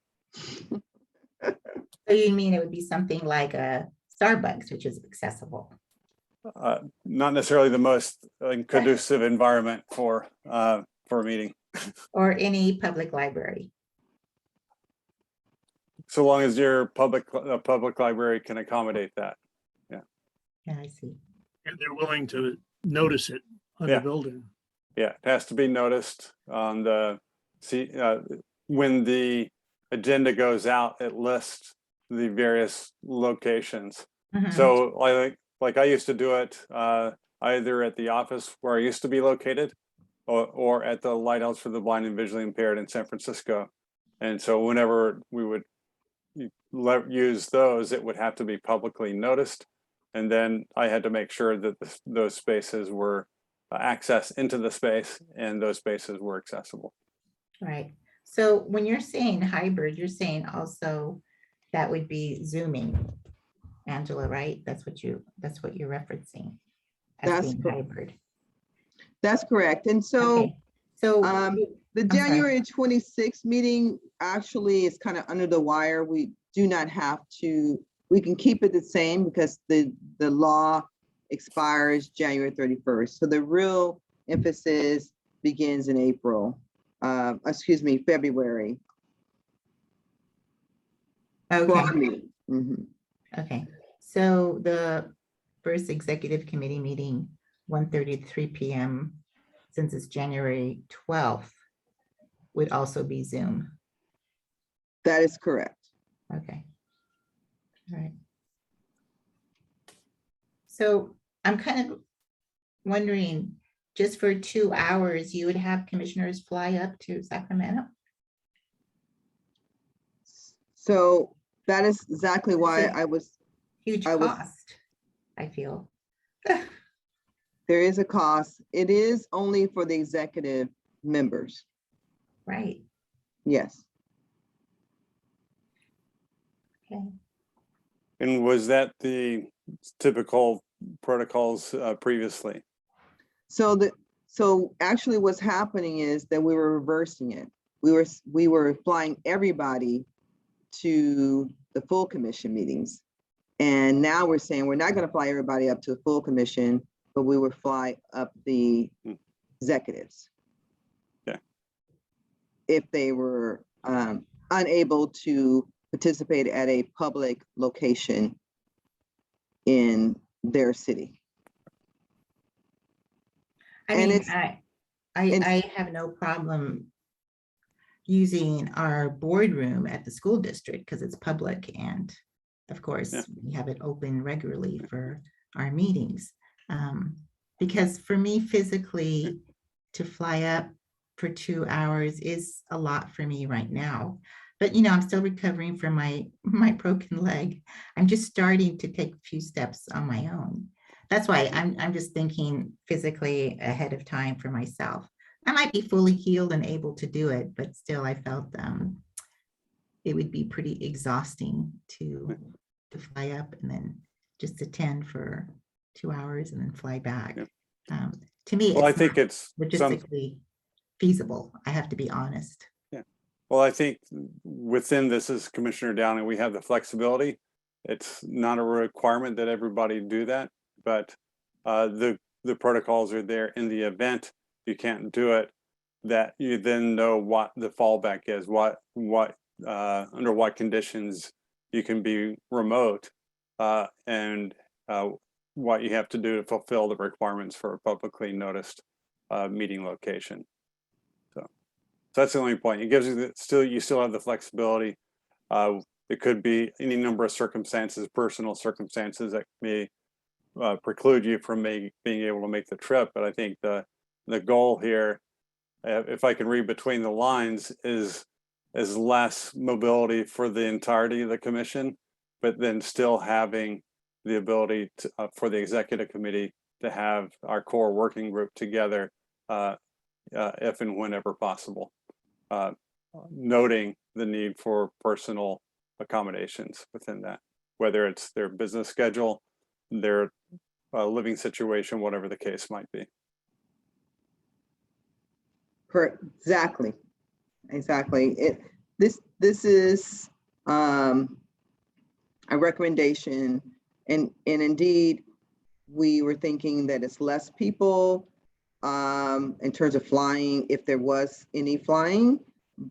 So you mean it would be something like a Starbucks, which is accessible? Not necessarily the most conducive environment for a meeting. Or any public library? So long as your public library can accommodate that. Yeah, I see. And they're willing to notice it on the Yeah. building. Yeah, it has to be noticed on the, when the agenda goes out, it lists the various locations. Mhm. So like I used to do it either at the office where I used to be located or at the Lighthouse for the Blind and Visually Impaired in San Francisco. And so whenever we would use those, it would have to be publicly noticed. And then I had to make sure that those spaces were access into the space and those spaces were accessible. Right. So when you're saying hybrid, you're saying also that would be Zooming, Angela, right? That's what you're referencing as That's being cor- hybrid. That's correct. And so Okay. So the I'm sorry. January 26th meeting actually is kind of under the wire. We do not have to, we can keep it the same because the law expires January 31st. So the real emphasis begins in February. For our Okay. meeting. Mhm. Okay. So the first executive committee meeting, 1:30 to 3 p.m., since it's January 12th, would also be Zoom. That is correct. Okay. All right. So I'm kind of wondering, just for 2 hours, you would have commissioners fly up to Sacramento? So that is exactly why It's a I was, Huge I was- cost, I feel. there is a cost. It is only for the executive members. Right. Yes. Okay. And was that the typical protocols previously? So actually what's happening is that we were reversing it. We were flying everybody to the full commission meetings. And now we're saying we're not going to fly everybody up to a full commission, but we would fly up the executives. Yeah. If they were unable to participate at a public location in their city. I And mean, it's- I have no problem using our boardroom at the school district because it's public, and of course, Yeah. we have it open regularly for our meetings. Because for me, physically, to fly up for 2 hours is a lot for me right now. But I'm still recovering from my broken leg. I'm just starting to take a few steps on my own. That's why I'm just thinking physically ahead of time for myself. I might be fully healed and able to do it, but still I felt it would be pretty exhausting to fly up and then just attend for 2 hours and then fly back. Yeah. To me, Well, I it's think not it's logistically feasible. I have to be honest. well, I think within this, as Commissioner Downing, we have the flexibility. It's not a requirement that everybody do that, but the protocols are there in the event you can't do it, that you then know what the fallback is, under what conditions you can be remote, and what you have to do to fulfill the requirements for a publicly noticed meeting location. So that's the only point. It gives you you still have the flexibility. It could be any number of circumstances, personal circumstances that may preclude you from being able to make the trip. But I think the goal here, if I can read between the lines, is less mobility for the entirety of the commission, but then still having the ability to, for the executive committee to have our core working group together if and whenever possible, noting the need for personal accommodations within that, whether it's their business schedule, their living situation, whatever the case might be. Exactly. This is a recommendation, and indeed, we were thinking that it's less people in terms of flying, if there was any flying,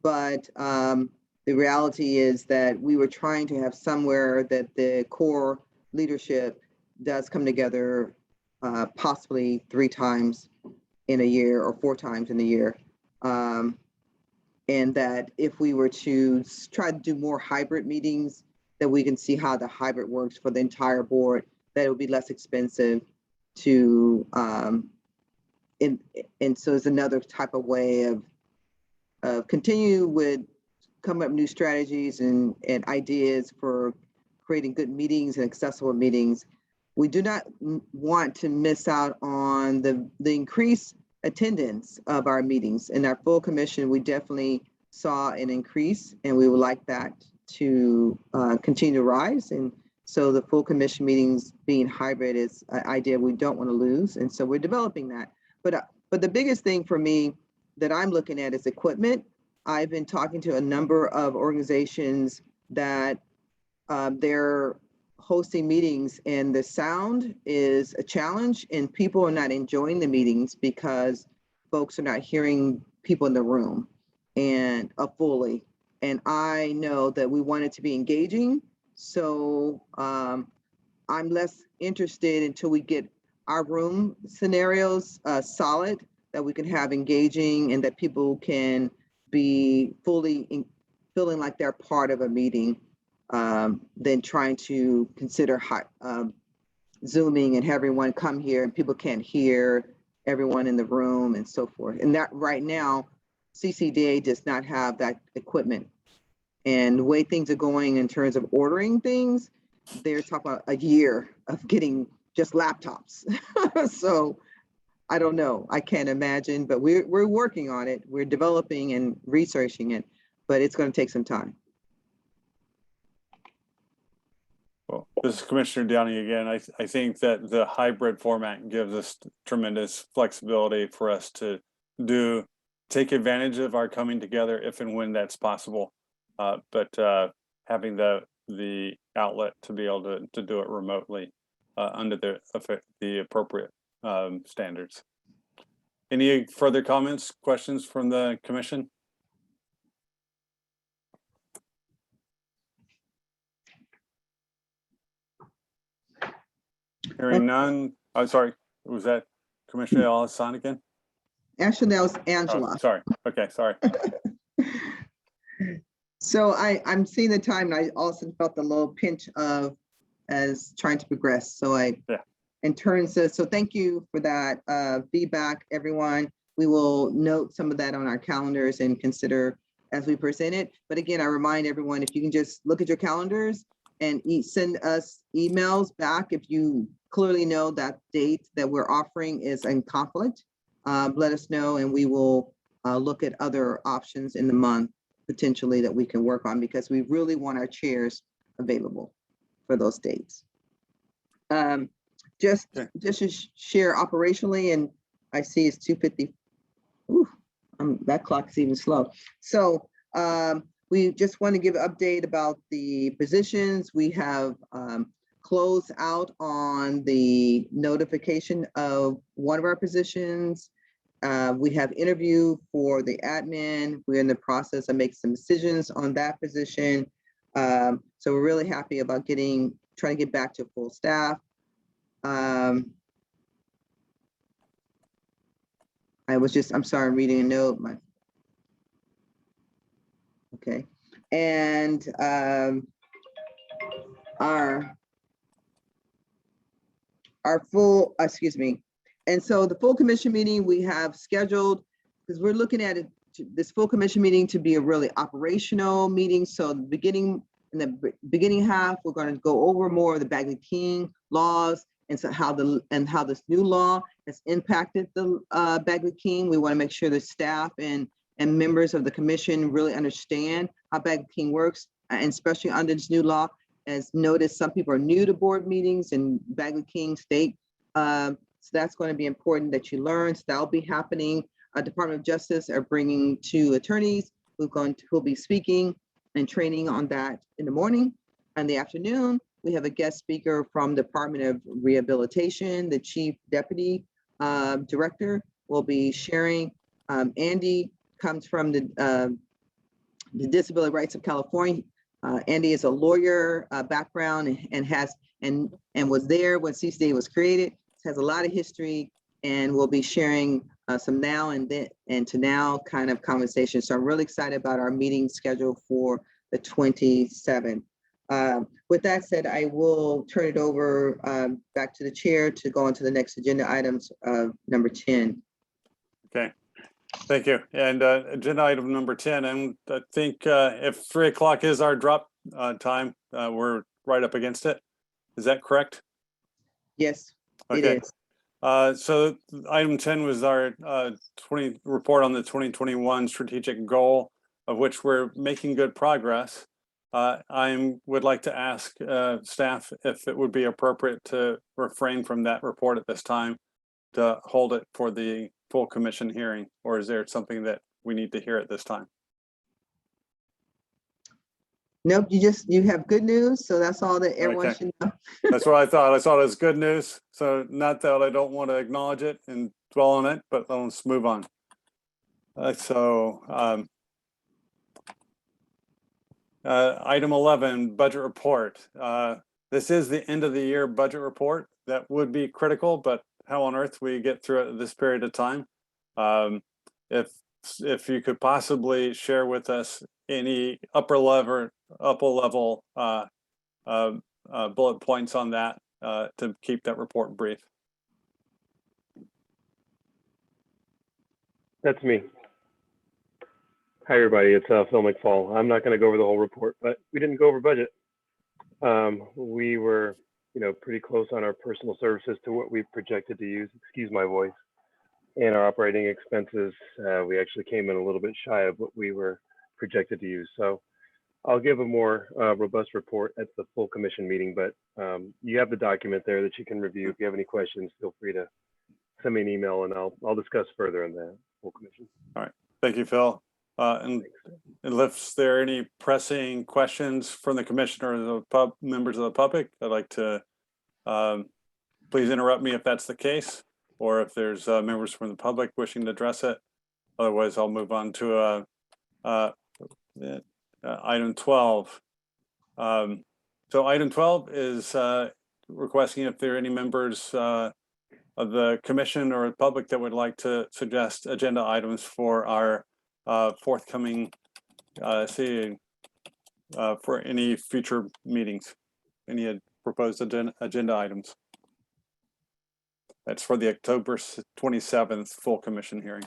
but the reality is that we were trying to have somewhere that the core leadership does come together possibly 3 times in a year or 4 times in a year. And that if we were to try to do more hybrid meetings, that we can see how the hybrid works for the entire board, that it would be less expensive to, and so it's another type of way of continue with coming up new strategies and ideas for creating good meetings and accessible meetings. We do not want to miss out on the increased attendance of our meetings. In our full commission, we definitely saw an increase, and we would like that to continue to rise. And so the full commission meetings being hybrid is an idea we don't want to lose. And so we're developing that. But the biggest thing for me that I'm looking at is equipment. I've been talking to a number of organizations that they're hosting meetings, and the sound is a challenge, and people are not enjoying the meetings because folks are not hearing people in the room and fully. And I know that we want it to be engaging. So I'm less interested until we get our room scenarios solid, that we can have engaging and that people can be fully feeling like they're part of a meeting, than trying to consider Zooming and have everyone come here and people can't hear everyone in the room and so forth. And that right now, CCDA does not have that equipment. And the way things are going in terms of ordering things, they're talking about a year of getting just laptops. So I don't know, I can't imagine, but we're working on it. We're developing and researching it, but it's going to take some time. Well, this is Commissioner Downey again. I think that the hybrid format gives us tremendous flexibility for us to take advantage of our coming together if and when that's possible. But having the outlet to be able to do it remotely under the appropriate standards. Any further comments, questions from the commission? Hearing none. I'm sorry, was that Commissioner Al-Hassan again? Actually, that was Angela. Oh, sorry. Okay, sorry. So I'm seeing the time, and I also felt the little pinch of as trying to progress. So in terms of, so thank you for that feedback, everyone. We will note some of that on our calendars and consider as we present it. But again, I remind everyone, if you can just look at your calendars and send us emails back if you clearly know that date that we're offering is in conflict, let us know, and we will look at other options in the month potentially that we can work on, because we really want our chairs available for those dates. Just to share operationally, and I see it's 2:50. Ooh, that clock's even slow. So we just want to give an update about the positions. We have closed out on the notification of one of our positions. We have interview for the admin. We're in the process of making some decisions on that position. So we're really happy about trying to get back to full staff. I'm sorry, I'm reading a note. Okay. And our full, excuse me. And so the full commission meeting we have scheduled, because we're looking at this full commission meeting to be a really operational meeting. So the beginning In the beginning half, we're going to go over more of the Bagley-King laws and so how this new law has impacted the Bagley-King. We want to make sure the staff and members of the commission really understand how Bagley-King works, and especially under this new law. As noticed, some people are new to board meetings in Bagley-King State. So that's going to be important that you learn. So that'll be happening. Department of Justice are bringing 2 attorneys who'll be speaking and training on that in the morning. In the afternoon, we have a guest speaker from Department of Rehabilitation. The Chief Deputy Director will be sharing. Andy comes from the Disability Rights of California. Andy is a lawyer background and was there when CCDA was created. Has a lot of history and will be sharing some now and then and to now kind of conversation. So I'm really excited about our meeting schedule for the 27th. With that said, I will turn it over back to the chair to go on to the next agenda items of number 10. Okay, thank you. And agenda item number 10, and I think if 3 o'clock is our drop time, we're right up against it. Is that correct? Yes, Okay. it is. So item 10 was our report on the 2021 strategic goal, of which we're making good progress. I would like to ask staff if it would be appropriate to refrain from that report at this time to hold it for the full commission hearing, or is there something that we need to hear at this time? Nope, you have good news, so that's all that everyone Okay. should know. That's what I thought. I thought it was good news. So not that I don't want to acknowledge it and dwell on it, but let's move on. Item 11, budget report. This is the end of the year budget report. That would be critical, but how on earth we get through it this period of time? If you could possibly share with us any upper level bullet points on that to keep that report brief. That's me. Hi, everybody. It's Phil McFall. I'm not going to go over the whole report, but we didn't go over budget. We were, pretty close on our personal services to what we projected to use. Excuse my voice. And our operating expenses, we actually came in a little bit shy of what we were projected to use. So I'll give a more robust report at the full commission meeting, but you have the document there that you can review. If you have any questions, feel free to send me an email and I'll discuss further in the full commission. All right. Thank you, Phil. And if there are any pressing questions from the commissioner or the members of the public, I'd like to please interrupt me if that's the case, or if there's members from the public wishing to address it. Otherwise, I'll move on to item 12. So item 12 is requesting if there are any members of the commission or public that would like to suggest agenda items for our forthcoming for any future meetings, any proposed agenda items. That's for the October 27th full commission hearing.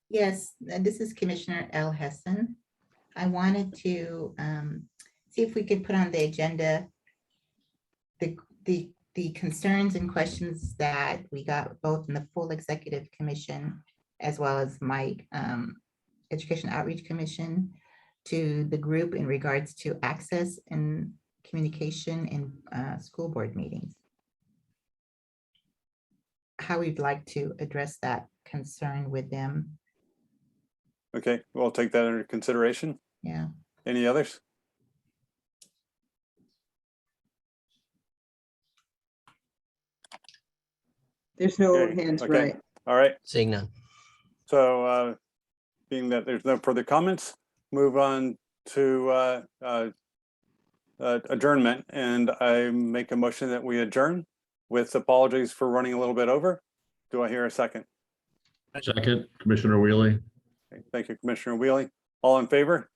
Yes, this is Commissioner L. Hessen. I wanted to see if we could put on the agenda the concerns and questions that we got both in the full executive commission as well as my Education Outreach Commission to the group in regards to access and communication in school board meetings. How we'd like to address that concern with them. Okay, we'll take that under consideration. Yeah. Any others? There's no Okay, hands, okay. right? All right. Seeing none. So being that there's no further comments, move on to adjournment, and I make a motion that we adjourn with apologies for running a little bit over. Do I hear a second? Second, Commissioner Wheelie. Okay, thank you, Commissioner Wheelie. All in favor?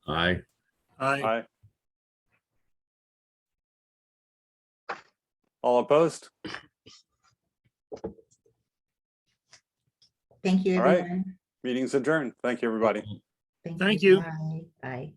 Aye. Aye. All opposed? Thank you, All right. everyone. Meeting's adjourned. Thank you, everybody. Thank you. Bye. Bye.